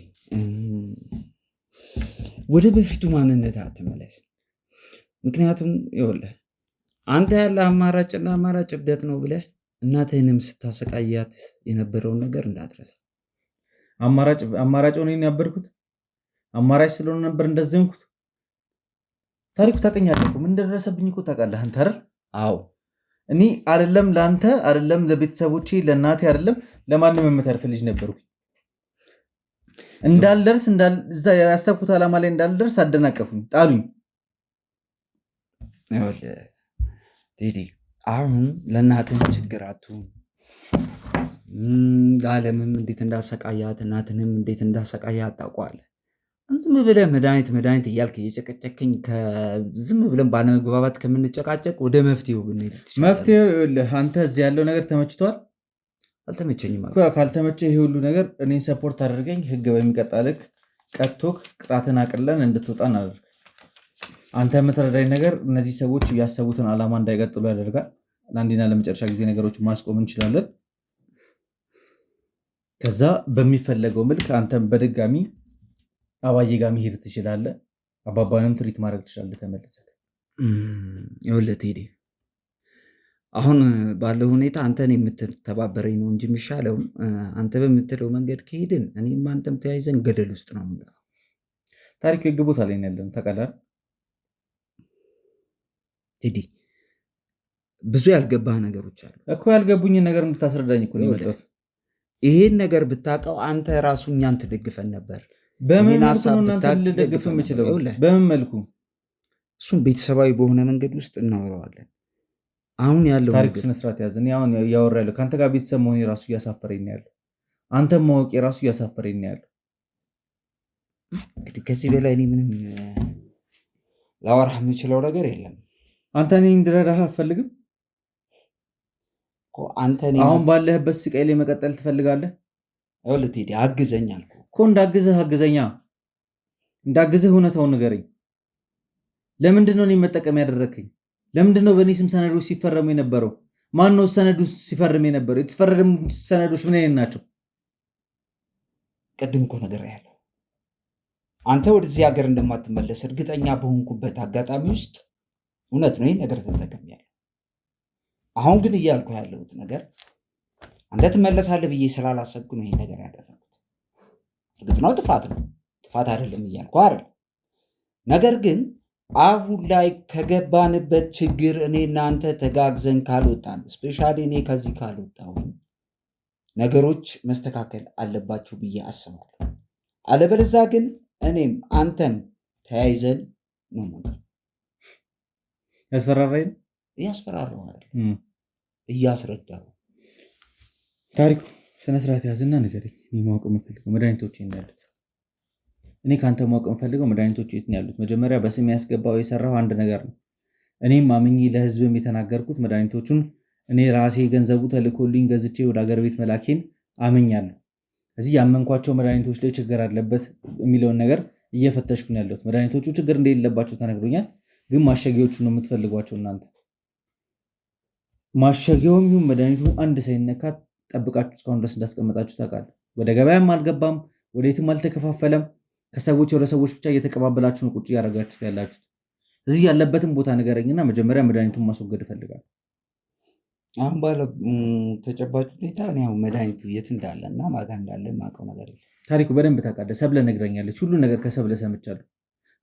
ወደ በፊቱ ማንነት አትመለስ። ምክንያቱም ይኸውልህ አንተ ያለ አማራጭና አማራጭ እብደት ነው ብለህ እናትህንም ስታሰቃያት የነበረውን ነገር እንዳትረሳ። አማራጭ ሆነኝ ያበድኩት አማራጭ ስለሆነ ነበር እንደዚህ ሆንኩት። ታሪኩ ታውቀኛለህ እኮ ምን እንደደረሰብኝ እኮ ታውቃለህ አንተ አይደል? አዎ እኔ አይደለም ለአንተ አይደለም ለቤተሰቦቼ ለእናቴ አይደለም ለማንም የምተርፍ ልጅ ነበርኩ። እንዳልደርስ እዛ ያሰብኩት ዓላማ ላይ እንዳልደርስ አደናቀፉኝ፣ ጣሉኝ። ቴዲ አሁን ለእናትህም ችግር አትሁን፣ ለዓለምም እንዴት እንዳሰቃያት እናትንም እንዴት እንዳሰቃያት ታውቀዋለህ። ዝም ብለህ መድኃኒት እያልክ እየጨቀጨከኝ ዝም ብለን ባለመግባባት ከምንጨቃጨቅ ወደ መፍትሄው ብንሄድ መፍትሄው አንተ እዚህ ያለው ነገር ተመችቷል? አልተመቸኝም። ካልተመቸ ይሄ ሁሉ ነገር እኔን ሰፖርት አድርገኝ፣ ህግ በሚቀጣ ልክ ቀጥቶክ ቅጣትን አቅለን እንድትወጣ እናደርግ። አንተ የምትረዳኝ ነገር እነዚህ ሰዎች ያሰቡትን ዓላማ እንዳይቀጥሉ ያደርጋል። ለአንዴና ለመጨረሻ ጊዜ ነገሮች ማስቆም እንችላለን። ከዛ በሚፈለገው መልክ አንተም በድጋሚ አባዬ ጋር መሄድ ትችላለህ። አባባንም ትሪት ማድረግ ትችላለህ ተመልሰህ። ይኸውልህ ቴዲ፣ አሁን ባለው ሁኔታ አንተን የምትተባበረኝ ነው እንጂ የሚሻለው አንተ በምትለው መንገድ ከሄድን እኔም አንተም ተያይዘን ገደል ውስጥ ነው። ታሪክ ህግ ቦታ ላይ ያለን ተቀላል። ቴዲ፣ ብዙ ያልገባህ ነገሮች አሉ እኮ። ያልገቡኝን ነገር እንድታስረዳኝ እኮ ነው የመጣሁት። ይሄን ነገር ብታውቀው አንተ ራሱ እኛን ትደግፈን ነበር። በምን መልኩ ነው እናንተ ልደግፍ የምችለው? በምን መልኩ? እሱም ቤተሰባዊ በሆነ መንገድ ውስጥ እናወራዋለን። አሁን ያለው ታሪክ ስነስርዓት ያዝ። እኔ አሁን እያወራ ያለው ከአንተ ጋር ቤተሰብ መሆኔ ራሱ እያሳፈረኝ ነው ያለው። አንተም ማወቄ ራሱ እያሳፈረኝ ነው ያለው። እንግዲህ ከዚህ በላይ እኔ ምንም ላወራህ የምችለው ነገር የለም። አንተ እኔ እንድረዳህ አትፈልግም? አሁን ባለህበት ስቃይ ላይ መቀጠል ትፈልጋለህ? ይኸውልህ ቴዲ፣ አግዘኝ አልኩህ እኮ። እንዳግዝህ አግዘኛ። እንዳግዝህ እውነታውን ንገረኝ። ለምንድን ነው እኔን መጠቀም ያደረግከኝ? ለምንድን ነው በእኔ ስም ሰነዶች ሲፈረሙ የነበረው? ማን ነው ሰነዱ ሲፈርም የነበረው? የተፈረሙ ሰነዶች ምን አይነት ናቸው? ቅድም እኮ ነግሬሃለሁ። አንተ ወደዚህ ሀገር እንደማትመለስ እርግጠኛ በሆንኩበት አጋጣሚ ውስጥ እውነት ነው ይህን ነገር ተጠቅሜያለሁ። አሁን ግን እያልኩ ያለሁት ነገር አንተ ትመለሳለህ ብዬ ስላላሰብኩ ነው ይህን ነገር ያደረጉት። እርግጥ ነው ጥፋት ነው፣ ጥፋት አይደለም እያልኩ አይደለም። ነገር ግን አሁን ላይ ከገባንበት ችግር እኔ እናንተ ተጋግዘን ካልወጣን፣ እስፔሻሊ እኔ ከዚህ ካልወጣሁኝ ነገሮች መስተካከል አለባቸው ብዬ አስባለሁ። አለበለዚያ ግን እኔም አንተም ተያይዘን ነው ማለት ያስፈራራኝ። እያስፈራራሁ አይደለም፣ እያስረዳሁ። ታሪኩ ስነስርዓት ያዝና ንገረኝ። እኔ ማወቅ የምፈልገው መድኃኒቶች ነው ያሉት። እኔ ከአንተ ማወቅ የምፈልገው መድኃኒቶች የት ነው ያሉት? መጀመሪያ በስም ያስገባው የሰራው አንድ ነገር ነው። እኔም አምኜ ለህዝብም የተናገርኩት መድኃኒቶቹን እኔ ራሴ ገንዘቡ ተልኮልኝ ገዝቼ ወደ ሀገር ቤት መላኬን አምኛለሁ። እዚህ ያመንኳቸው መድኃኒቶች ላይ ችግር አለበት የሚለውን ነገር እየፈተሽኩ ነው ያለሁት። መድኃኒቶቹ ችግር እንደሌለባቸው ተነግሮኛል። ግን ማሸጊያዎቹ ነው የምትፈልጓቸው እናንተ። ማሸጊያውም ይሁን መድኃኒቱ አንድ ሳይነካ ጠብቃችሁ እስካሁን ድረስ እንዳስቀመጣችሁ ታውቃለህ። ወደ ገበያም አልገባም፣ ወዴትም አልተከፋፈለም። ከሰዎች ወደ ሰዎች ብቻ እየተቀባበላችሁ ነው ቁጭ እያደረጋችሁት ያላችሁት። እዚህ ያለበትን ቦታ ንገረኝና መጀመሪያ መድኃኒቱን ማስወገድ እፈልጋለሁ። አሁን ባለ ተጨባጭ ሁኔታ እኔ አሁን መድኃኒቱ የት እንዳለ እና ማጋ እንዳለ የማውቀው ነገር የለም። ታሪኩ በደንብ ታውቃለህ። ሰብለ ነግረኛለች። ሁሉ ነገር ከሰብለ ሰምቻለሁ።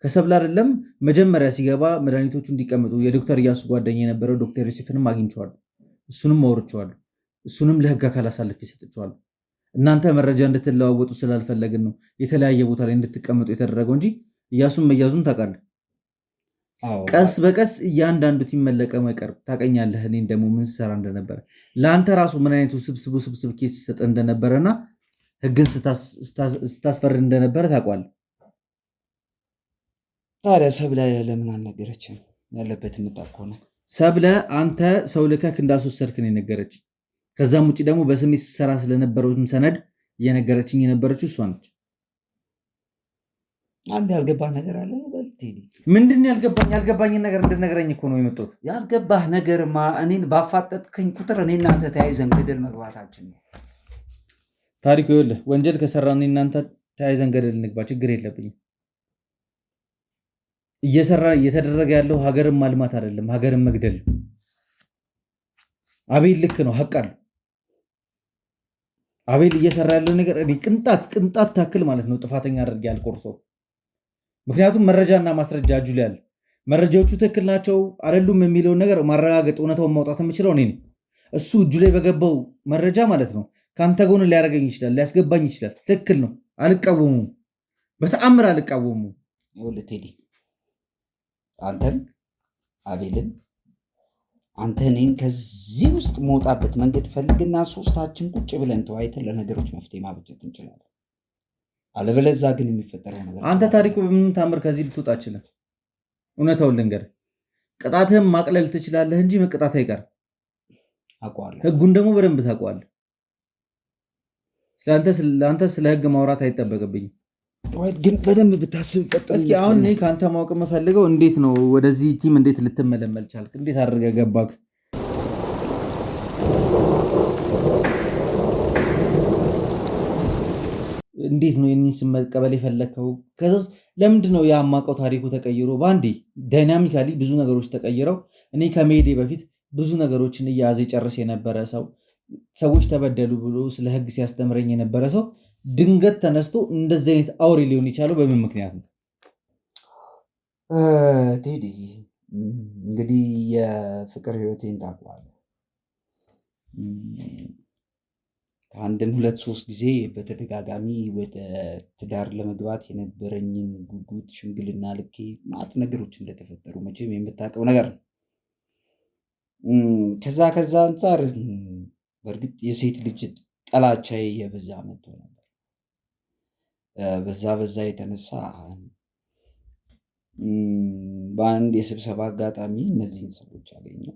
ከሰብለ አይደለም መጀመሪያ ሲገባ መድኃኒቶቹ እንዲቀመጡ የዶክተር እያሱ ጓደኛ የነበረው ዶክተር ዮሴፍንም አግኝቼዋለሁ። እሱንም አውርቼዋለሁ። እሱንም ለህግ አካል አሳልፌ ሰጥቼዋለሁ። እናንተ መረጃ እንድትለዋወጡ ስላልፈለግን ነው የተለያየ ቦታ ላይ እንድትቀመጡ የተደረገው እንጂ እያሱን መያዙን ታውቃለህ። ቀስ በቀስ እያንዳንዱ ይመለቀም አይቀርም። ታውቀኛለህ እኔን ደግሞ ምን ስሰራ እንደነበረ፣ ለአንተ ራሱ ምን አይነቱ ስብስብ ኬስ ሲሰጥ እንደነበረና ህግን ስታስፈርድ እንደነበረ ታውቋል። ታዲያ ሰብለ ለምን አልነገረችም? ያለበት የምታውቅ ከሆነ ሰብለ አንተ ሰው ልከክ እንዳስወሰድክ ነው የነገረች። ከዛም ውጭ ደግሞ በስሜ ስትሰራ ስለነበረውም ሰነድ እየነገረችኝ የነበረችው እሷ ነች። አንድ ያልገባህ ነገር አለ። ምንድን ያልገባኝን ነገር እንድነግረኝ እኮ ነው የመጣሁት። ያልገባህ ነገርማ እኔን ባፋጠጥከኝ ቁጥር እኔ እናንተ ተያይዘን ገደል መግባታችን ነው። ታሪኩ ይኸውልህ፣ ወንጀል ከሰራ እኔ እናንተ ተያይዘን ገደል እንግባ፣ ችግር የለብኝም። እየተደረገ ያለው ሀገርን ማልማት አይደለም፣ ሀገርን መግደል። አቤል ልክ ነው፣ ሀቅ አለው። አቤል እየሰራ ያለው ነገር እኔ ቅንጣት ታክል ማለት ነው ጥፋተኛ አድርጌ አልቆርሰው። ምክንያቱም መረጃና ማስረጃ እጁ ላይ አለ። መረጃዎቹ ትክክል ናቸው አይደሉም የሚለውን ነገር ማረጋገጥ እውነታውን ማውጣት የምችለው እኔ ነኝ። እሱ እጁ ላይ በገባው መረጃ ማለት ነው ከአንተ ጎን ሊያደርገኝ ይችላል፣ ሊያስገባኝ ይችላል። ትክክል ነው። አልቃወሙም፣ በተአምር አልቃወሙም። ቴዲ አንተም አቤልም አንተ እኔን ከዚህ ውስጥ መውጣበት መንገድ ፈልግና ሶስታችን ቁጭ ብለን ተወያይተን ለነገሮች መፍትሄ ማበጀት እንችላለን። አለበለዚያ ግን የሚፈጠረው ነገር አንተ ታሪኩ በምንም ታምር ከዚህ ልትወጣ አችልም። እውነታውን ልንገርህ፣ ቅጣትህም ማቅለል ትችላለህ እንጂ መቅጣት አይቀርም። አውቀዋለሁ። ህጉን ደግሞ በደንብ ታውቀዋለህ። ስለአንተ ስለ ህግ ማውራት አይጠበቅብኝም። ግን በደንብ ብታስብ ቀጥል። እስኪ አሁን እኔ ከአንተ ማወቅ የምፈልገው እንዴት ነው ወደዚህ ቲም እንዴት ልትመለመል ቻልክ? እንዴት አድርገህ ገባክ? እንዴት ነው የኔን ስም መቀበል የፈለግከው? ከዛስ ለምንድን ነው የማውቀው ታሪኩ ተቀይሮ በአንዴ ዳይናሚካሊ ብዙ ነገሮች ተቀይረው እኔ ከመሄዴ በፊት ብዙ ነገሮችን እያያዘ ጨርስ የነበረ ሰው ሰዎች ተበደሉ ብሎ ስለ ህግ ሲያስተምረኝ የነበረ ሰው ድንገት ተነስቶ እንደዚህ አይነት አውሬ ሊሆን የቻለው በምን ምክንያት ነው? ቴዲ እንግዲህ የፍቅር ህይወቴን ታውቀዋለህ። ከአንድም 2-3 ጊዜ በተደጋጋሚ ወደ ትዳር ለመግባት የነበረኝን ጉጉት ሽምግልና ልኬ ማት ነገሮች እንደተፈጠሩ መቼም የምታውቀው ነገር ነው። ከዛ አንጻር በእርግጥ የሴት ልጅ ጠላቻዬ የበዛ መጥቶ ነበር። በዛ የተነሳ በአንድ የስብሰባ አጋጣሚ እነዚህን ሰዎች አገኘው።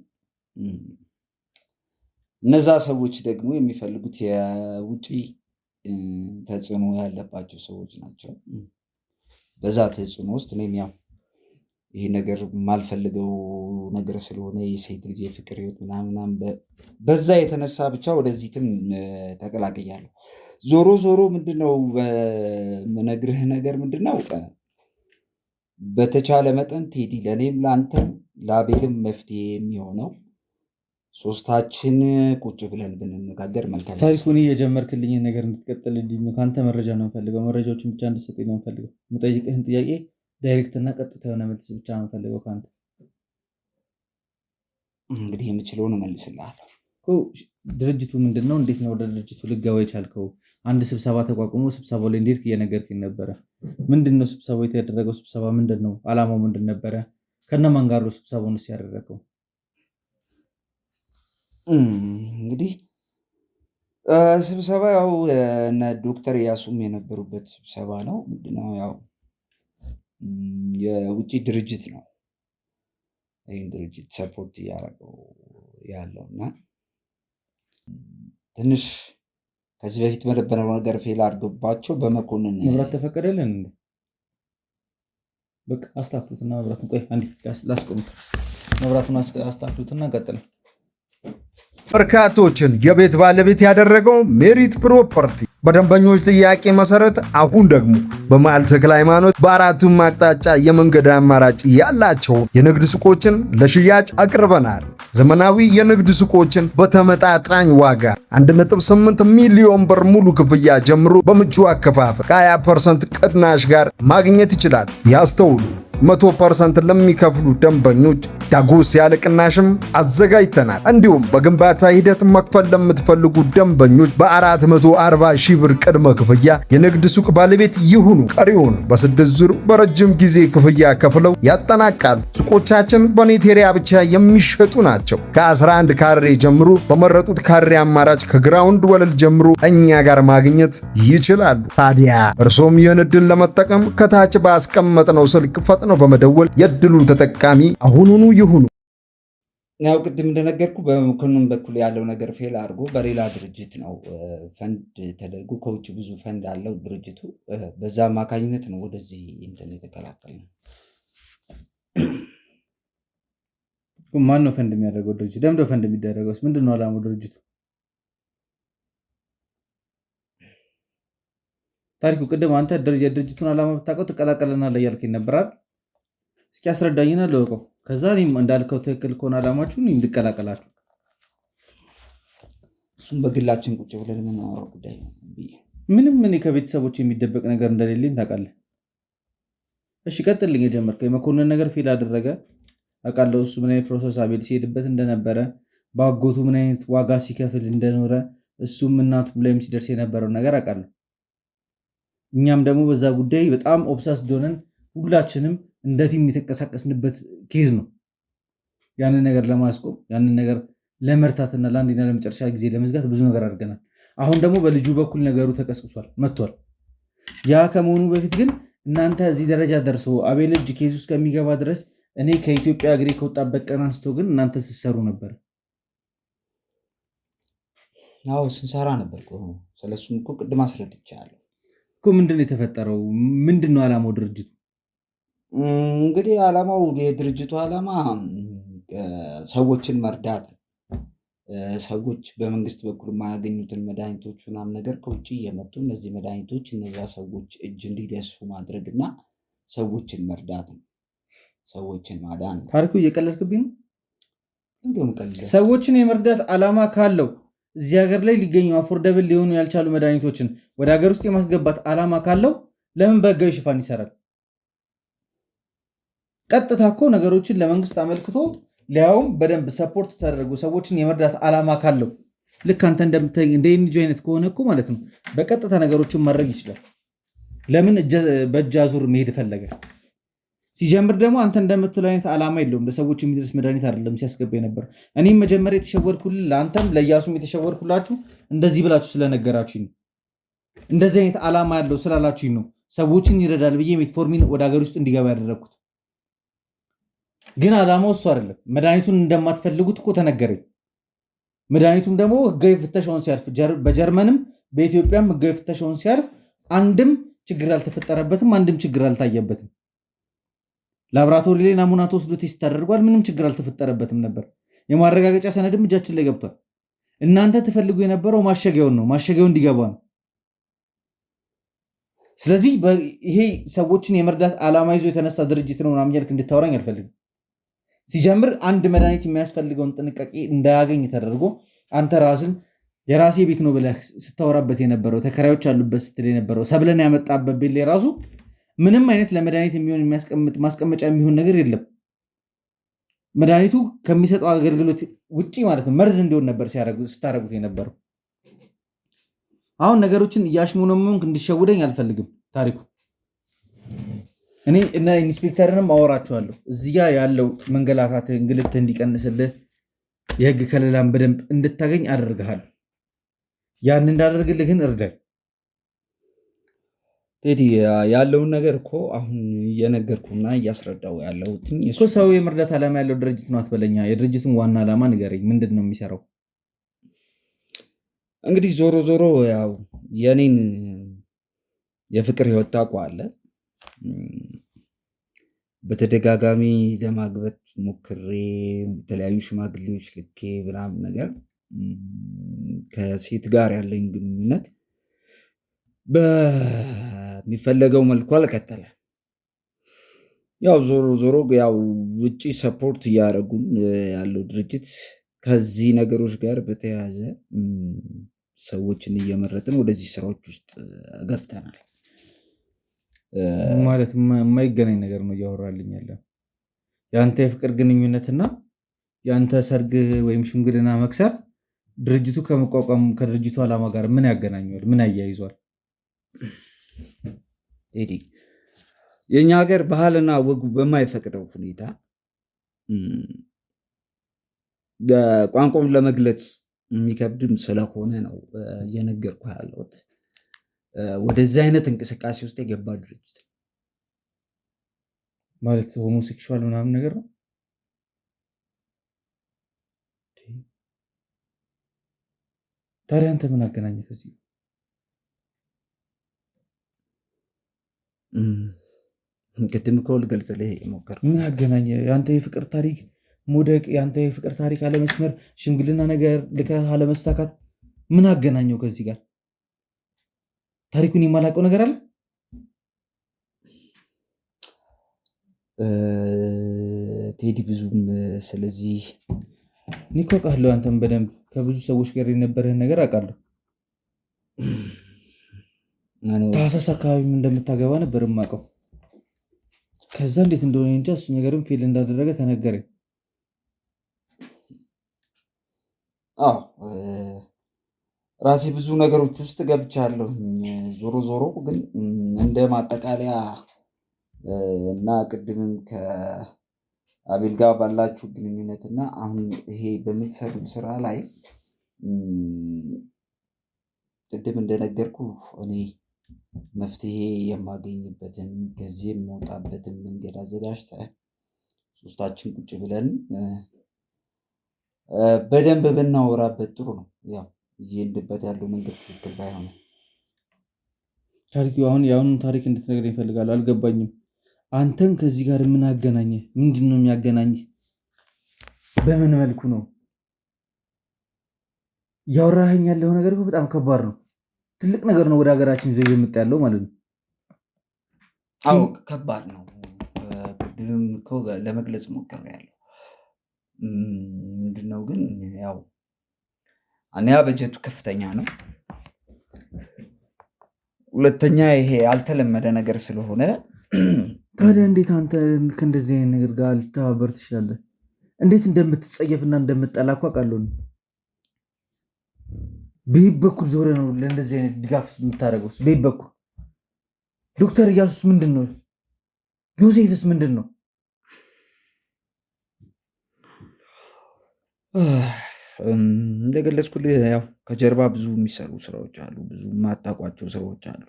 እነዛ ሰዎች ደግሞ የሚፈልጉት የውጪ ተጽዕኖ ያለባቸው ሰዎች ናቸው። በዛ ተጽዕኖ ውስጥ እኔም ያው ይሄ ነገር የማልፈልገው ነገር ስለሆነ የሴት ልጅ የፍቅር ህይወት ምናምን በዛ የተነሳ ብቻ ወደዚህም ተቀላቅያለሁ። ዞሮ ምንድነው በምነግርህ ነገር ምንድነው፣ በተቻለ መጠን ቴዲ ለእኔም ለአንተም ለአቤልም መፍትሄ የሚሆነው ሶስታችን ቁጭ ብለን ብንነጋገር መልካም። ታሪኩን የጀመርክልኝ ነገር እንድትቀጥልልኝ ነው። ከአንተ መረጃ ነው የምፈልገው። መረጃዎችን ብቻ እንድትሰጠኝ ነው የምፈልገው። የምጠይቅህን ጥያቄ ዳይሬክት እና ቀጥታ የሆነ መልስ ብቻ ነው የምፈልገው ከአንተ። እንግዲህ የምችለውን እመልስልሃለሁ። ድርጅቱ ምንድን ነው? እንዴት ነው ወደ ድርጅቱ ልገባ የቻልከው? አንድ ስብሰባ ተቋቁሞ ስብሰባው ላይ እንዴት እየነገርከኝ ነበረ። ምንድን ነው ስብሰባው የተደረገው? ስብሰባ ምንድን ነው? አላማው ምንድን ነበረ? ከነማን ጋር ስብሰባውን ያደረገው? እንግዲህ ስብሰባ ያው እነ ዶክተር ያሱም የነበሩበት ስብሰባ ነው። ምንድነው ያው የውጭ ድርጅት ነው ይህን ድርጅት ሰፖርት እያደረገው ያለው እና ትንሽ ከዚህ በፊት በነበረው ነገር ፌል አድርገባቸው በመኮንን መብራት ተፈቀደልን እንዴ? በቃ አስታክሉትና መብራቱን ቆይ አንዴ ላስቆምት። መብራቱን አስታክሉትና እንቀጥል። በርካቶችን የቤት ባለቤት ያደረገው ሜሪት ፕሮፐርቲ በደንበኞች ጥያቄ መሰረት አሁን ደግሞ በመሃል ተክለ ሃይማኖት በአራቱም አቅጣጫ የመንገድ አማራጭ ያላቸውን የንግድ ሱቆችን ለሽያጭ አቅርበናል። ዘመናዊ የንግድ ሱቆችን በተመጣጣኝ ዋጋ 1.8 ሚሊዮን ብር ሙሉ ክፍያ ጀምሮ በምቹ አከፋፈል ከ20% ቅናሽ ጋር ማግኘት ይችላል። ያስተውሉ፣ 100% ለሚከፍሉ ደንበኞች ዳጎስ ያለ ቅናሽም አዘጋጅተናል። እንዲሁም በግንባታ ሂደት መክፈል ለምትፈልጉ ደንበኞች በ440 ሺህ ብር ቅድመ ክፍያ የንግድ ሱቅ ባለቤት ይሁኑ። ቀሪውን በ6 ዙር በረጅም ጊዜ ክፍያ ከፍለው ያጠናቃሉ። ሱቆቻችን በኔቴሪያ ብቻ የሚሸጡ ናቸው። ከ11 ካሬ ጀምሮ በመረጡት ካሬ አማራጭ ከግራውንድ ወለል ጀምሮ እኛ ጋር ማግኘት ይችላሉ። ታዲያ እርሶም ይህን ዕድል ለመጠቀም ከታች ባስቀመጥነው ስልክ ፈጥነው በመደወል የዕድሉ ተጠቃሚ አሁኑኑ ይሁኑ። ያው ቅድም እንደነገርኩ በመኮንን በኩል ያለው ነገር ፌል አድርጎ በሌላ ድርጅት ነው ፈንድ ተደርጎ ከውጭ ብዙ ፈንድ አለው ድርጅቱ። በዛ አማካኝነት ነው ወደዚህ እንትን የተቀላቀልነው። ማን ነው ፈንድ የሚያደርገው? ድርጅት ደምዶ ፈንድ የሚደረገው ምንድን ነው ዓላማው? ድርጅቱ ታሪኩ ቅድም አንተ የድርጅቱን ዓላማ ብታውቀው ትቀላቀለናለህ እያልከኝ ነበራል። እስኪ አስረዳኝና ልወቀው። ከዛ እኔም እንዳልከው ትክክል ከሆነ ዓላማችሁን እንድቀላቀላችሁ። እሱም በግላችን ቁጭ ብለን የምናወራው ጉዳይ ነው። ምንም እኔ ከቤተሰቦች የሚደበቅ ነገር እንደሌለኝ ታውቃለህ። እሺ ቀጥልኝ። የጀመርከው የመኮንን ነገር ፌል አደረገ አውቃለሁ። እሱ ምን አይነት ፕሮሰስ አቤል ሲሄድበት እንደነበረ በአጎቱ ምን አይነት ዋጋ ሲከፍል እንደኖረ እሱም እናቱ ላይም ሲደርስ የነበረው ነገር አውቃለሁ። እኛም ደግሞ በዛ ጉዳይ በጣም ኦብሰስድ ሆነን ሁላችንም እንደ ቲም የተንቀሳቀስንበት ኬዝ ነው። ያንን ነገር ለማስቆም ያንን ነገር ለመርታትና ለአንዴና ለመጨረሻ ጊዜ ለመዝጋት ብዙ ነገር አድርገናል። አሁን ደግሞ በልጁ በኩል ነገሩ ተቀስቅሷል መጥቷል። ያ ከመሆኑ በፊት ግን እናንተ እዚህ ደረጃ ደርሶ አቤል እጅ ኬዝ ውስጥ ከሚገባ ድረስ እኔ ከኢትዮጵያ እግሬ ከወጣበት ቀን አንስቶ ግን እናንተ ስትሰሩ ነበር። አዎ ስንሰራ ነበር። ስለሱም እኮ ቅድም አስረድቻለሁ እኮ። ምንድን ነው የተፈጠረው? ምንድን ነው ዓላማው ድርጅቱ? እንግዲህ ዓላማው የድርጅቱ ዓላማ ሰዎችን መርዳት፣ ሰዎች በመንግስት በኩል የማያገኙትን መድኃኒቶች ምናምን ነገር ከውጭ እየመጡ እነዚህ መድኃኒቶች እነዛ ሰዎች እጅ እንዲደርሱ ማድረግ እና ሰዎችን መርዳት ነው። ሰዎችን ማዳን ነው። ታሪኩ እየቀለድክብኝ ነው። እንዲሁም ቀልድ ሰዎችን የመርዳት ዓላማ ካለው እዚህ ሀገር ላይ ሊገኙ አፎርደብል ሊሆኑ ያልቻሉ መድኃኒቶችን ወደ ሀገር ውስጥ የማስገባት ዓላማ ካለው ለምን በህጋዊ ሽፋን ይሰራል? ቀጥታ እኮ ነገሮችን ለመንግስት አመልክቶ ሊያውም በደንብ ሰፖርት ተደርጎ ሰዎችን የመርዳት ዓላማ ካለው ልክ አንተ እንደምታይ እንደ ኤንጂኦ አይነት ከሆነ እኮ ማለት ነው በቀጥታ ነገሮችን ማድረግ ይችላል። ለምን በእጅ አዙር መሄድ ፈለገ? ሲጀምር ደግሞ አንተ እንደምትለው አይነት ዓላማ የለውም። ለሰዎች የሚደርስ መድኃኒት አይደለም ሲያስገባ የነበር። እኔም መጀመሪያ የተሸወርኩልህ ለአንተም ለኢያሱም የተሸወርኩላችሁ እንደዚህ ብላችሁ ስለነገራችሁኝ ነው። እንደዚህ አይነት ዓላማ ያለው ስላላችሁኝ ነው ሰዎችን ይረዳል ብዬ ሜትፎርሚን ወደ ሀገር ውስጥ እንዲገባ ያደረግኩት። ግን ዓላማው እሱ አይደለም። መድኃኒቱን እንደማትፈልጉት እኮ ተነገረኝ። መድኃኒቱም ደግሞ ህጋዊ ፍተሻውን ሲያልፍ በጀርመንም በኢትዮጵያም ህጋዊ ፍተሻውን ሲያልፍ አንድም ችግር አልተፈጠረበትም፣ አንድም ችግር አልታየበትም። ላብራቶሪ ላይ ናሙና ተወስዶ ቴስት ተደርጓል። ምንም ችግር አልተፈጠረበትም ነበር። የማረጋገጫ ሰነድም እጃችን ላይ ገብቷል። እናንተ ትፈልጉ የነበረው ማሸጊያውን ነው፣ ማሸጊያው እንዲገባ ነው። ስለዚህ ይሄ ሰዎችን የመርዳት ዓላማ ይዞ የተነሳ ድርጅት ነው ምናምን እያልክ እንድታወራኝ አልፈልግም። ሲጀምር አንድ መድኃኒት የሚያስፈልገውን ጥንቃቄ እንዳያገኝ ተደርጎ አንተ ራስን የራሴ ቤት ነው ብለህ ስታወራበት የነበረው ተከራዮች አሉበት ስትል የነበረው ሰብለን ያመጣበት ቤት ላይ ራሱ ምንም አይነት ለመድኃኒት የሚሆን ማስቀመጫ የሚሆን ነገር የለም። መድኃኒቱ ከሚሰጠው አገልግሎት ውጪ ማለት ነው መርዝ እንዲሆን ነበር ስታደርጉት የነበረው። አሁን ነገሮችን እያሽሙነሙንክ እንዲሸውደኝ አልፈልግም። ታሪኩ እኔ እና ኢንስፔክተርንም አወራችኋለሁ። እዚህ ጋ ያለው መንገላታት እንግልት እንዲቀንስልህ የህግ ከለላን በደንብ እንድታገኝ አደርግሃለሁ። ያን እንዳደርግልህ ግን እርዳኝ። ቴዲ ያለውን ነገር እኮ አሁን እየነገርኩና እያስረዳው ያለሁት እኮ ሰው የመርዳት ዓላማ ያለው ድርጅት ነው አትበለኛ። የድርጅቱን ዋና ዓላማ ንገረኝ። ምንድን ነው የሚሰራው? እንግዲህ ዞሮ ዞሮ ያው የኔን የፍቅር ህይወት ታውቀዋለህ። በተደጋጋሚ ለማግባት ሞክሬ የተለያዩ ሽማግሌዎች ልኬ ምናምን ነገር ከሴት ጋር ያለኝ ግንኙነት በሚፈለገው መልኩ አልቀጠለም። ያው ዞሮ ዞሮ ያው ውጪ ሰፖርት እያደረጉን ያለው ድርጅት ከዚህ ነገሮች ጋር በተያያዘ ሰዎችን እየመረጥን ወደዚህ ስራዎች ውስጥ ገብተናል። ማለት የማይገናኝ ነገር ነው እያወራልኝ ያለ። የአንተ የፍቅር ግንኙነትና የአንተ ሰርግ ወይም ሽምግልና መክሰር ድርጅቱ ከመቋቋም ከድርጅቱ ዓላማ ጋር ምን ያገናኘዋል? ምን ያያይዟል? ቴዲ የእኛ ሀገር ባህልና ወጉ በማይፈቅደው ሁኔታ ቋንቋውን ለመግለጽ የሚከብድም ስለሆነ ነው እየነገርኩ ያለሁት። ወደዚህ አይነት እንቅስቃሴ ውስጥ የገባ ድርጅት ማለት ሆሞሴክሹዋል ምናምን ነገር ነው። ታዲያ አንተ ምን አገናኘ ከዚህ? ቅድም እኮ ልገልጽልህ የሞከርኩት ምን አገናኘ? የአንተ የፍቅር ታሪክ መውደቅ፣ የአንተ የፍቅር ታሪክ አለመስመር፣ ሽምግልና ነገር ልከህ አለመሳካት ምን አገናኘው ከዚህ ጋር? ታሪኩን የማላውቀው ነገር አለ? ቴዲ ብዙም ስለዚህ እኔ እኮ አውቃለሁ። አንተም በደንብ ከብዙ ሰዎች ጋር የነበረህን ነገር አውቃለሁ። ታህሳስ አካባቢም እንደምታገባ ነበር የማውቀው። ከዛ እንዴት እንደሆነ እንጃ እሱ ነገርም ፌል እንዳደረገ ተነገረኝ። አዎ ራሴ ብዙ ነገሮች ውስጥ ገብቻለሁኝ። ዞሮ ዞሮ ግን እንደ ማጠቃለያ እና ቅድምም ከአቤል ጋር ባላችሁ ግንኙነት እና አሁን ይሄ በምትሰሩ ስራ ላይ ቅድም እንደነገርኩ እኔ መፍትሄ የማገኝበትን ከዚህ የምወጣበትን መንገድ አዘጋጅተህ ሶስታችን ቁጭ ብለን በደንብ ብናወራበት ጥሩ ነው። ያው እየሄድንበት ያለው መንገድ ትክክል ባይሆንም ታሪኩ አሁን የአሁኑን ታሪክ እንድትነግረኝ ይፈልጋሉ። አልገባኝም። አንተን ከዚህ ጋር ምን አገናኘህ? ምንድን ነው የሚያገናኝህ? በምን መልኩ ነው እያወራኸኝ ያለው? ነገር በጣም ከባድ ነው። ትልቅ ነገር ነው ወደ ሀገራችን ይዘህ እየመጣ ያለው ማለት ነው። አዎ ከባድ ነው። ቅድምም እኮ ለመግለጽ ሞክሬያለሁ። ምንድነው ግን ያው አንያ በጀቱ ከፍተኛ ነው። ሁለተኛ ይሄ ያልተለመደ ነገር ስለሆነ ታዲያ እንዴት አንተ ከእንደዚህ አይነት ነገር ጋር ልተባበር ትችላለህ? እንዴት እንደምትጸየፍና እንደምትጠላ እኮ አውቃለሁ። በይህ በኩል ዞረ ነው ለእንደዚህ አይነት ድጋፍ የምታደርገው? በይህ በኩል ዶክተር እያሱስ ምንድን ነው? ዮሴፍስ ምንድን ነው? እንደገለጽኩልህ ያው ከጀርባ ብዙ የሚሰሩ ስራዎች አሉ፣ ብዙ የማታውቋቸው ስራዎች አሉ።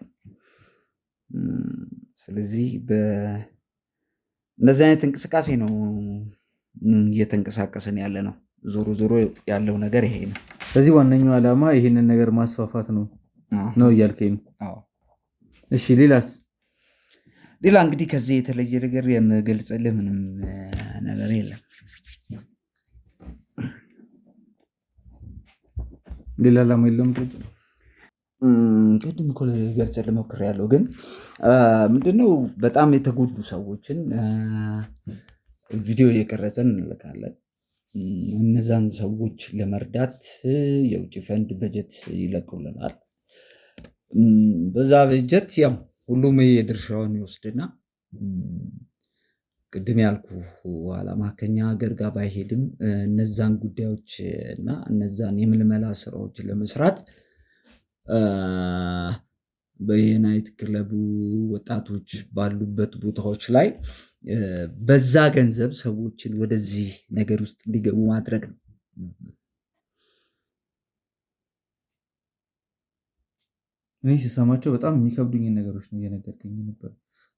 ስለዚህ በእነዚህ አይነት እንቅስቃሴ ነው እየተንቀሳቀስን ያለ ነው። ዞሮ ዞሮ ያለው ነገር ይሄ ነው። ስለዚህ ዋነኛው ዓላማ ይሄንን ነገር ማስፋፋት ነው እያልከኝ ነው? እሺ ሌላስ? ሌላ እንግዲህ ከዚህ የተለየ ነገር የምገልጽልህ ምንም ነገር የለም። ሌላ ዓላማ የለውም? ቅድም እኮ ልገልጽልህ ሞክሬያለሁ። ግን ምንድነው በጣም የተጎዱ ሰዎችን ቪዲዮ እየቀረጸን እንልካለን። እነዛን ሰዎች ለመርዳት የውጭ ፈንድ በጀት ይለቁልናል። በዛ በጀት ያው ሁሉም የድርሻውን ይወስድና ቅድም ያልኩ ዓላማ ከኛ ሀገር ጋር ባይሄድም እነዛን ጉዳዮች እና እነዛን የምልመላ ስራዎች ለመስራት በየናይት ክለቡ ወጣቶች ባሉበት ቦታዎች ላይ በዛ ገንዘብ ሰዎችን ወደዚህ ነገር ውስጥ እንዲገቡ ማድረግ ነው። እኔ ስሰማቸው በጣም የሚከብዱኝ ነገሮች ነው እየነገርከኝ ነበር።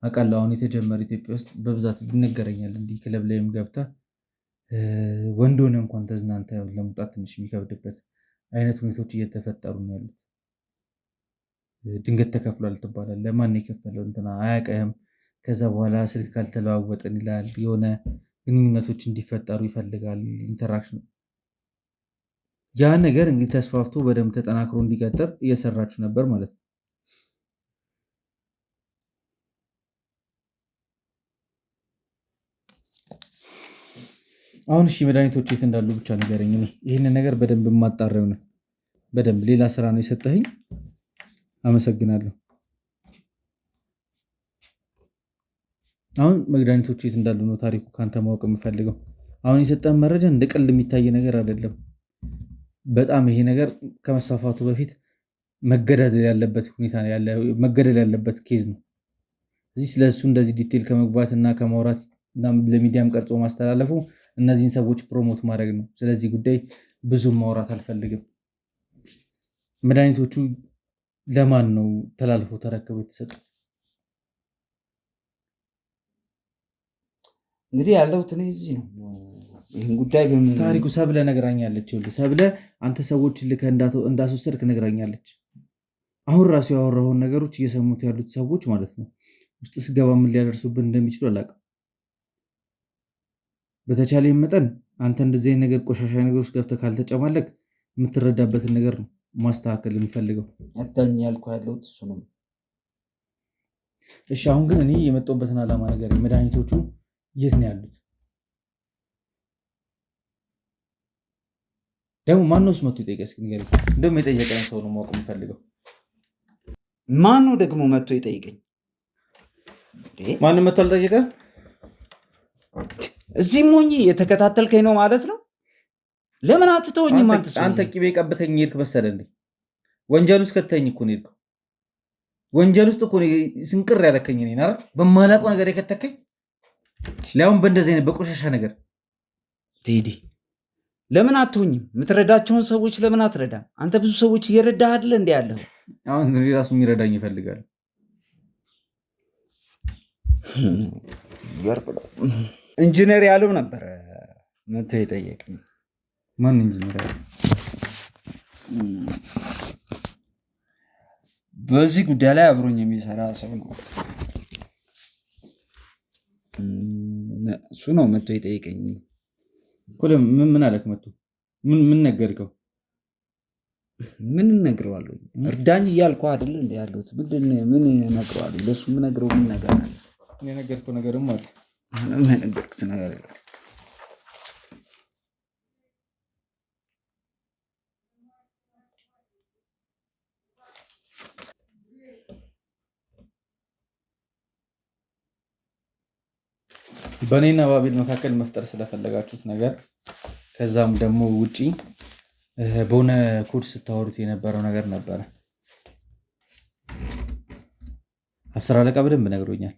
አውቃለሁ አሁን የተጀመረ ኢትዮጵያ ውስጥ በብዛት ይነገረኛል። እንዲህ ክለብ ላይም ገብተህ ወንድ ሆነህ እንኳን ተዝናንተህ ለመውጣት ትንሽ የሚከብድበት አይነት ሁኔታዎች እየተፈጠሩ ነው ያሉት። ድንገት ተከፍሏል ትባላለህ። ለማን ነው የከፈለው? እንትና አያውቅህም። ከዛ በኋላ ስልክ ካልተለዋወጥን ይላል። የሆነ ግንኙነቶች እንዲፈጠሩ ይፈልጋል፣ ኢንተራክሽን። ያ ነገር እንግዲህ ተስፋፍቶ በደንብ ተጠናክሮ እንዲቀጥል እየሰራችሁ ነበር ማለት ነው። አሁን እሺ መድኃኒቶች የት እንዳሉ ብቻ ንገረኝ። ይህንን ነገር በደንብ የማጣረው ነው። በደንብ ሌላ ስራ ነው የሰጠኸኝ። አመሰግናለሁ። አሁን መድኃኒቶች የት እንዳሉ ነው ታሪኩ ከአንተ ማወቅ የምፈልገው። አሁን የሰጠህን መረጃ እንደ ቀልድ የሚታይ ነገር አይደለም። በጣም ይሄ ነገር ከመሳፋቱ በፊት መገደል ያለበት ኬዝ ነው። እዚህ ስለሱ እንደዚህ ዲቴል ከመግባት እና ከማውራት እና ለሚዲያም ቀርጾ ማስተላለፉ እነዚህን ሰዎች ፕሮሞት ማድረግ ነው። ስለዚህ ጉዳይ ብዙም ማውራት አልፈልግም። መድኃኒቶቹ ለማን ነው ተላልፎ ተረክበው የተሰጡ? እንግዲህ ያለሁት እኔ እዚህ ነው። ይህን ጉዳይ ታሪኩ ሰብለ ነግራኛለች። ሰብለ አንተ ሰዎችን ልከህ እንዳስወሰድክ ነግራኛለች። አሁን ራሱ ያወራውን ነገሮች እየሰሙት ያሉት ሰዎች ማለት ነው ውስጥ ስገባ ምን ሊያደርሱብን እንደሚችሉ አላውቅም። በተቻለ መጠን አንተ እንደዚህ አይነት ነገር ቆሻሻ ነገር ውስጥ ገብተህ ካልተጨማለቅ የምትረዳበትን ነገር ነው ማስተካከል የምፈልገው። አዳኝ ያልኩ ያለሁት እሱ ነው። እሺ አሁን ግን እኔ የመጣሁበትን ዓላማ ነገር መድኃኒቶቹ የት ነው ያሉት? ደግሞ ማነው መጥቶ የጠየቀኝ? እስኪ ንገረኝ። እንደውም የጠየቀኝ ሰው ነው ማወቅ የምፈልገው። ማነው ደግሞ መጥቶ የጠየቀኝ? ማንም መጥቶ አልጠየቀም? እዚህ ሞኝ የተከታተልከኝ ነው ማለት ነው? ለምን አትተወኝም? አንተ ቂቤ ቀብተኝ ሄድክ መሰለህ እንዴ? ወንጀል ውስጥ ከተኝ እኮ ነው የሄድከው። ወንጀል ውስጥ እኮ ስንቅር ያለከኝ እኔን አይደል? በማላውቀው ነገር የከተከኝ ሊያውም በእንደዚህ አይነት በቆሻሻ ነገር። ቴዲ ለምን አትሆኝም? የምትረዳቸውን ሰዎች ለምን አትረዳም? አንተ ብዙ ሰዎች እየረዳህ አይደል እንዴ ያለው? አሁን ራሱ የሚረዳኝ ይፈልጋል። ኢንጂነር ያለው ነበር መቶ የጠየቀኝ። ማን ኢንጂነር? በዚህ ጉዳይ ላይ አብሮኝ የሚሰራ ሰው ነው። እሱ ነው መቶ የጠየቀኝ። ምን አለክ? መቶ ምን ነገርከው? ምን እነግረዋለሁ? እርዳኝ እያልኩ አይደል እንደ ያለሁት። ምን እነግረዋለሁ? ለሱ የምነግረው ምን ነገር አለ? የነገርኩህ ነገርም አለ። ምን ነገርኩት ነገር አለ? በእኔና ባቤል መካከል መፍጠር ስለፈለጋችሁት ነገር ከዛም ደግሞ ውጪ በሆነ ኮድ ስታወሩት የነበረው ነገር ነበረ። 10 አለቃ በደንብ ነግሮኛል።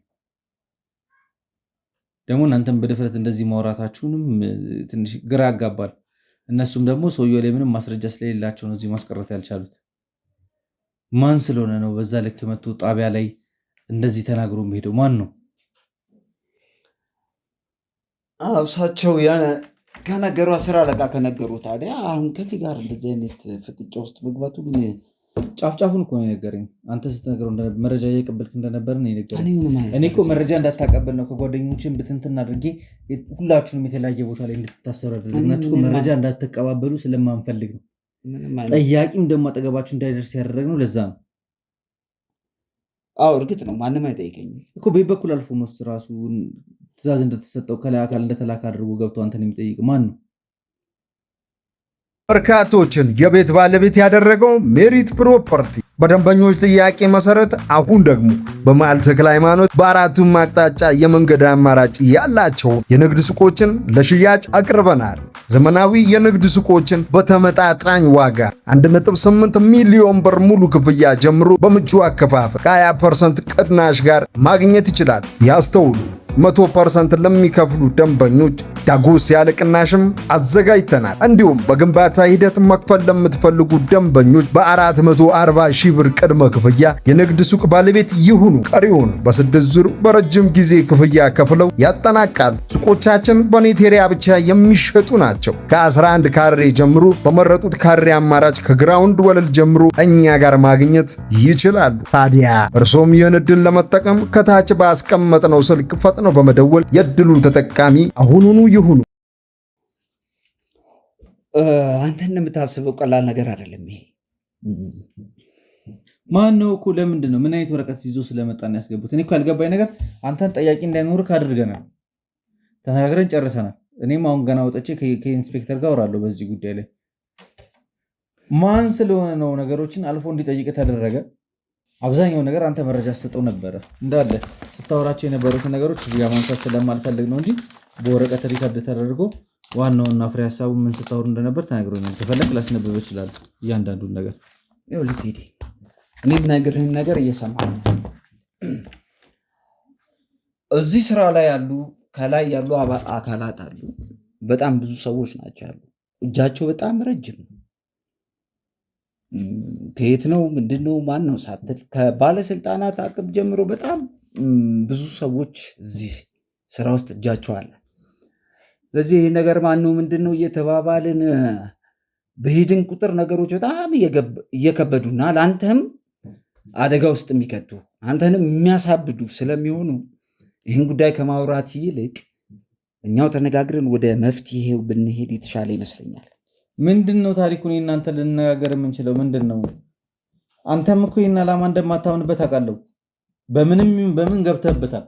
ደግሞ እናንተም በድፍረት እንደዚህ ማውራታችሁንም ትንሽ ግራ ያጋባል። እነሱም ደግሞ ሰውየው ላይ ምንም ማስረጃ ስለሌላቸው ነው እዚህ ማስቀረት ያልቻሉት። ማን ስለሆነ ነው በዛ ልክ መጥቶ ጣቢያ ላይ እንደዚህ ተናግሮ የሚሄደው? ማን ነው? እሳቸው ከነገሩ 10 አለቃ ከነገሩ። ታዲያ አሁን ከዚህ ጋር እንደዚህ አይነት ፍጥጫ ውስጥ መግባቱ ምን? ጫፍጫፉን እኮ ነው የነገረኝ። አንተ ስትነግረው መረጃ እየቀበልክ እንደነበር ነው የነገረኝ። እኔ እኮ መረጃ እንዳታቀበል ነው ከጓደኞችን ብትንትን አድርጌ ሁላችሁንም የተለያየ ቦታ ላይ እንድትታሰሩ አድርገናችሁ መረጃ እንዳትቀባበሉ ስለማንፈልግ ነው። ጠያቂም ደግሞ አጠገባችሁ እንዳይደርስ ያደረግነው ለዛ ነው። አዎ እርግጥ ነው ማንም አይጠይቀኝም እኮ በይ በኩል አልፎ ነው ራሱ ትእዛዝ እንደተሰጠው ከላይ አካል እንደተላከ አድርጎ ገብቶ አንተን የሚጠይቅ ማን ነው? በርካቶችን የቤት ባለቤት ያደረገው ሜሪት ፕሮፐርቲ በደንበኞች ጥያቄ መሰረት አሁን ደግሞ በመሃል ተክለ ሃይማኖት በአራቱም አቅጣጫ የመንገድ አማራጭ ያላቸውን የንግድ ሱቆችን ለሽያጭ አቅርበናል። ዘመናዊ የንግድ ሱቆችን በተመጣጣኝ ዋጋ 1.8 ሚሊዮን ብር ሙሉ ክፍያ ጀምሮ በምቹ አከፋፈል ከ20% ቅናሽ ጋር ማግኘት ይችላል። ያስተውሉ፣ 100% ለሚከፍሉ ደንበኞች ዳጎስ ያለ ቅናሽም አዘጋጅተናል። እንዲሁም በግንባታ ሂደት መክፈል ለምትፈልጉ ደንበኞች በ440 ሺህ ብር ቅድመ ክፍያ የንግድ ሱቅ ባለቤት ይሁኑ። ቀሪውን በ6 ዙር በረጅም ጊዜ ክፍያ ከፍለው ያጠናቃሉ። ሱቆቻችን በኔቴሪያ ብቻ የሚሸጡ ናቸው። ከ11 ካሬ ጀምሮ በመረጡት ካሬ አማራጭ ከግራውንድ ወለል ጀምሮ እኛ ጋር ማግኘት ይችላሉ። ታዲያ እርሶም ይህን እድል ለመጠቀም ከታች ባስቀመጥነው ስልክ ፈጥነው በመደወል የእድሉ ተጠቃሚ አሁኑኑ ይሁኑ። አንተ እንደምታስበው ቀላል ነገር አይደለም ይሄ። ማን ነው እኮ? ለምንድን ነው? ምን አይነት ወረቀት ይዞ ስለመጣን ያስገቡት? እኔ እኮ ያልገባኝ ነገር አንተን ጠያቂ እንዳይኖር አድርገናል። ተነጋግረን ጨርሰናል። እኔም አሁን ገና ወጥቼ ከኢንስፔክተር ጋር አወራለሁ በዚህ ጉዳይ ላይ። ማን ስለሆነ ነው ነገሮችን አልፎ እንዲጠይቅ ተደረገ? አብዛኛው ነገር አንተ መረጃ ስትሰጠው ነበረ። እንዳለ ስታወራቸው የነበሩትን ነገሮች እዚህ ጋር ማንሳት ስለማልፈልግ ነው እንጂ በወረቀት ሪከርድ ተደርጎ ዋናውና ፍሬ ሀሳቡ ምን ስታወሩ እንደነበር ተነግሮኛል። ከፈለክ ላስነበብ ይችላል እያንዳንዱን ነገር። ይኸውልህ ቴዲ፣ እኔ ብነግርህን ነገር እየሰማህ ነው። እዚህ ስራ ላይ ያሉ ከላይ ያሉ አካላት አሉ። በጣም ብዙ ሰዎች ናቸው ያሉ። እጃቸው በጣም ረጅም ነው። ከየት ነው ምንድነው ማን ነው ሳትል ከባለስልጣናት አቅም ጀምሮ በጣም ብዙ ሰዎች እዚህ ስራ ውስጥ እጃቸው አለ። ስለዚህ ይህ ነገር ማን ነው ምንድነው እየተባባልን በሄድን ቁጥር ነገሮች በጣም እየከበዱና ለአንተም አደጋ ውስጥ የሚከቱ አንተንም የሚያሳብዱ ስለሚሆኑ ይህን ጉዳይ ከማውራት ይልቅ እኛው ተነጋግረን ወደ መፍትሄው ብንሄድ የተሻለ ይመስለኛል። ምንድን ነው ታሪኩን እናንተ ልነጋገር የምንችለው ምንድን ነው? አንተም እኮ ይህን ዓላማ እንደማታምንበት አውቃለሁ። በምን ገብተህበታል?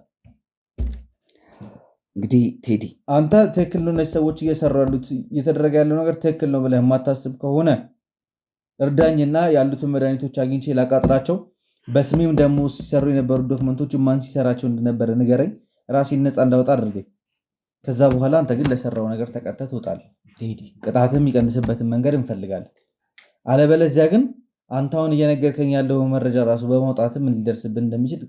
እንግዲህ ቴዲ፣ አንተ ትክክል ነው እነዚህ ሰዎች እየሰሩ ያሉት እየተደረገ ያለው ነገር ትክክል ነው ብለህ የማታስብ ከሆነ እርዳኝና ያሉትን መድኃኒቶች አግኝቼ ላቃጥራቸው። በስሜም ደግሞ ሲሰሩ የነበሩ ዶክመንቶች ማን ሲሰራቸው እንደነበረ ንገረኝ። ራሴን ነፃ እንዳወጣ አድርገኝ። ከዛ በኋላ አንተ ግን ለሰራው ነገር ተቀጥተህ ትወጣለህ። ቅጣትም የሚቀንስበትን መንገድ እንፈልጋለን። አለበለዚያ ግን አንተ አሁን እየነገርከኝ ያለው መረጃ ራሱ በማውጣትም ሊደርስብን እንደሚችል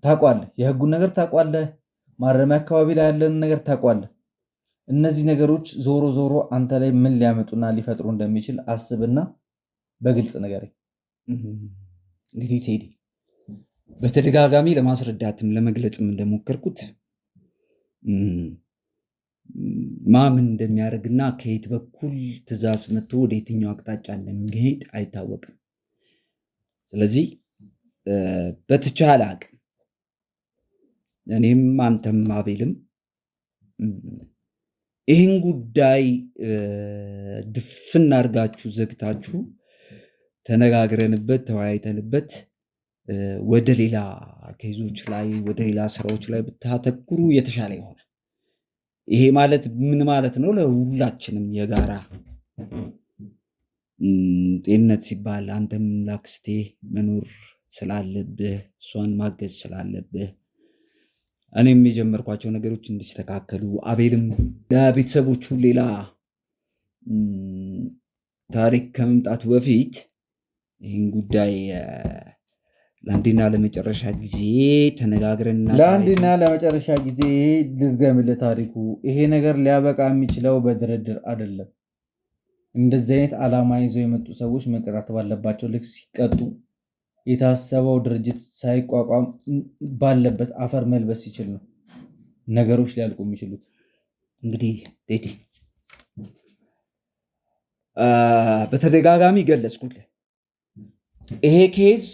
ታውቋለህ። የህጉን ነገር ታውቋለህ። ማረሚያ አካባቢ ላይ ያለን ነገር ታውቋለህ። እነዚህ ነገሮች ዞሮ ዞሮ አንተ ላይ ምን ሊያመጡና ሊፈጥሩ እንደሚችል አስብና በግልጽ ንገረኝ። እንግዲህ ቴዲ በተደጋጋሚ ለማስረዳትም ለመግለጽም እንደሞከርኩት ማምን እንደሚያደርግና ከየት በኩል ትዕዛዝ መጥቶ ወደ የትኛው አቅጣጫ እንደሚሄድ አይታወቅም። ስለዚህ በተቻለ አቅም እኔም አንተም አቤልም ይህን ጉዳይ ድፍን አድርጋችሁ ዘግታችሁ ተነጋግረንበት ተወያይተንበት ወደ ሌላ ኬዞች ላይ ወደ ሌላ ስራዎች ላይ ብታተኩሩ የተሻለ ይሆናል። ይሄ ማለት ምን ማለት ነው? ለሁላችንም የጋራ ጤንነት ሲባል አንተም ላክስቴ መኖር ስላለብህ እሷን ማገዝ ስላለብህ እኔም የጀመርኳቸው ነገሮች እንዲስተካከሉ አቤልም ለቤተሰቦቹ ሌላ ታሪክ ከመምጣቱ በፊት ይህን ጉዳይ ለአንዴና ለመጨረሻ ጊዜ ተነጋግረን ለአንዴና ለመጨረሻ ጊዜ ልድገምልህ ታሪኩ። ይሄ ነገር ሊያበቃ የሚችለው በድርድር አይደለም። እንደዚህ አይነት ዓላማ ይዘው የመጡ ሰዎች መቀጣት ባለባቸው ልክ ሲቀጡ፣ የታሰበው ድርጅት ሳይቋቋም ባለበት አፈር መልበስ ሲችል ነው ነገሮች ሊያልቁ የሚችሉት። እንግዲህ ቴዲ በተደጋጋሚ ገለጽኩልህ፣ ይሄ ኬዝ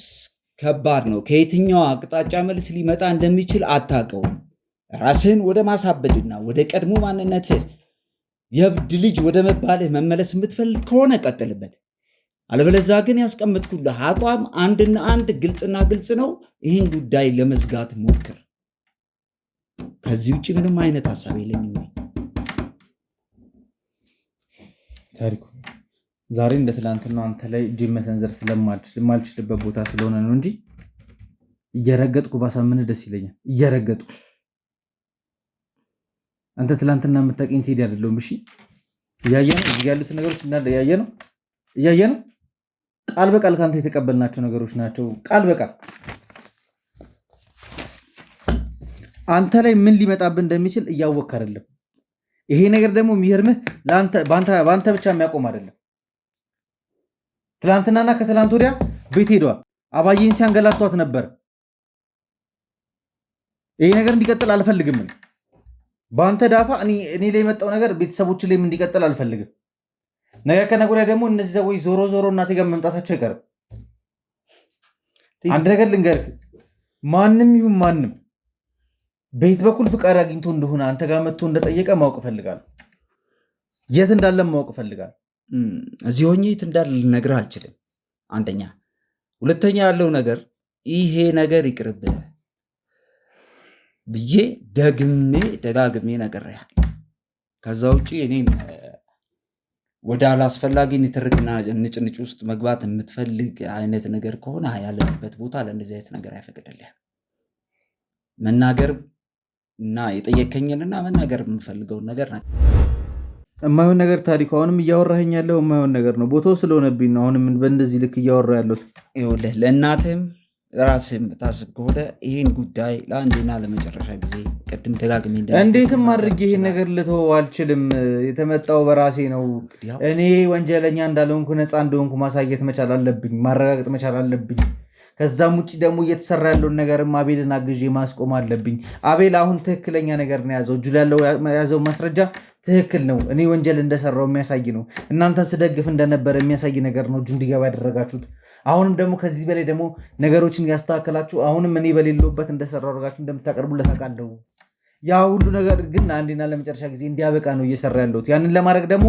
ከባድ ነው። ከየትኛው አቅጣጫ መልስ ሊመጣ እንደሚችል አታውቀውም። ራስህን ወደ ማሳበድና ወደ ቀድሞ ማንነትህ የእብድ ልጅ ወደ መባልህ መመለስ የምትፈልግ ከሆነ ቀጥልበት። አለበለዚያ ግን ያስቀምጥኩልህ አቋም አንድና አንድ ግልጽና ግልጽ ነው። ይህን ጉዳይ ለመዝጋት ሞክር። ከዚህ ውጭ ምንም አይነት ሀሳብ የለኝም። ታሪኩ ዛሬ እንደ ትላንትናው አንተ ላይ እጅ መሰንዘር ስለማልችልበት ቦታ ስለሆነ ነው እንጂ እየረገጥኩ ባሳምንህ ደስ ይለኛል። እየረገጥኩ አንተ ትላንትና የምታውቀኝ ቴዲ አይደለሁም። እሺ እያየ ነው እዚህ ያሉትን ነገሮች እንዳለ እያየ ነው። ቃል በቃል ከአንተ የተቀበልናቸው ነገሮች ናቸው። ቃል በቃል አንተ ላይ ምን ሊመጣብህ እንደሚችል እያወቅህ አይደለም። ይሄ ነገር ደግሞ የሚገርምህ በአንተ ብቻ የሚያቆም አይደለም። ትላንትናና ከትላንት ወዲያ ቤት ሄደዋል። አባዬን ሲያንገላቷት ነበር። ይሄ ነገር እንዲቀጥል አልፈልግም። በአንተ ዳፋ እኔ ላይ የመጣው ነገር ቤተሰቦች ላይም እንዲቀጥል አልፈልግም። ነገ ከነገ ወዲያ ደግሞ እነዚህ ሰዎች ዞሮ ዞሮ እናቴ ጋር መምጣታቸው አይቀርም። አንድ ነገር ልንገርህ፣ ማንም ይሁን ማንም በየት በኩል ፍቃድ አግኝቶ እንደሆነ አንተ ጋር መጥቶ እንደጠየቀ ማወቅ እፈልጋለሁ። የት እንዳለም ማወቅ እፈልጋለሁ። እዚህ ሆኜ የት እንዳለ ልነግርህ አልችልም። አንደኛ። ሁለተኛ ያለው ነገር ይሄ ነገር ይቅርብህ ብዬ ደጋግሜ ነግሬሃለሁ። ከዛ ውጭ እኔን ወደ አላስፈላጊ ንትርክና ንጭንጭ ውስጥ መግባት የምትፈልግ አይነት ነገር ከሆነ ያለንበት ቦታ ለእንደዚህ አይነት ነገር አይፈቅድልህም። መናገር እና የጠየከኝንና መናገር የምፈልገውን ነገር ና የማይሆን ነገር ታሪኩ አሁንም እያወራኸኝ ያለው የማይሆን ነገር ነው። ቦታው ስለሆነብኝ ነው አሁንም በእንደዚህ ልክ እያወራ ያለሁት። ይኸውልህ ለእናትህም ራስህም ታስብ ከሆነ ይህን ጉዳይ ለአንዴና ለመጨረሻ ጊዜ ቅድም ደጋግሜ እንዴትም አድርጌ ይህን ነገር ልተወው አልችልም። የተመጣው በራሴ ነው። እኔ ወንጀለኛ እንዳልሆንኩ ነፃ እንደሆንኩ ማሳየት መቻል አለብኝ፣ ማረጋገጥ መቻል አለብኝ። ከዛም ውጭ ደግሞ እየተሰራ ያለውን ነገርም አቤልን አግዤ ማስቆም አለብኝ። አቤል አሁን ትክክለኛ ነገር ነው ያዘው። እጁ ያዘው ማስረጃ ትክክል ነው። እኔ ወንጀል እንደሰራው የሚያሳይ ነው። እናንተን ስደግፍ እንደነበረ የሚያሳይ ነገር ነው እጁ እንዲገባ ያደረጋችሁት። አሁንም ደግሞ ከዚህ በላይ ደግሞ ነገሮችን ያስተካከላችሁ አሁንም እኔ በሌለውበት እንደሰራው አድርጋችሁ እንደምታቀርቡለት አውቃለሁ። ያ ሁሉ ነገር ግን ለአንዴና ለመጨረሻ ጊዜ እንዲያበቃ ነው እየሰራ ያለሁት። ያንን ለማድረግ ደግሞ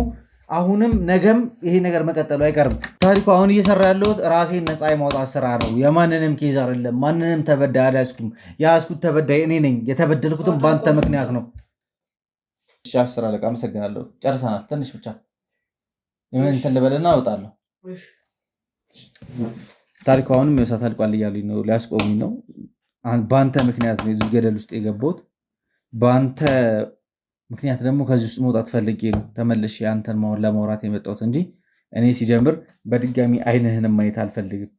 አሁንም ነገም ይሄ ነገር መቀጠሉ አይቀርም። ታሪኩ አሁን እየሰራ ያለሁት ራሴን ነፃ የማውጣት ስራ ነው። የማንንም ኬዝ አይደለም። ማንንም ተበዳይ አልያዝኩም። የያዝኩት ተበዳይ እኔ ነኝ። የተበደልኩትም በአንተ ምክንያት ነው። እሺ አስር አለቃ አመሰግናለሁ። ጨርሰናል። ትንሽ ብቻ እንትን ልበልና እወጣለሁ። ታሪኩ አሁንም የእሳት አልቋል እያሉኝ ነው፣ ሊያስቆሙኝ ነው። በአንተ ምክንያት ነው እዚህ ገደል ውስጥ የገባሁት። በአንተ ምክንያት ደግሞ ከዚህ ውስጥ መውጣት ፈልጌ ነው ተመልሼ አንተን ለማውራት የመጣሁት እንጂ እኔ ሲጀምር በድጋሚ አይንህንም ማየት አልፈልግም።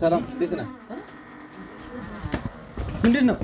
ሰላም፣ እንዴት ነህ? ምንድን ነው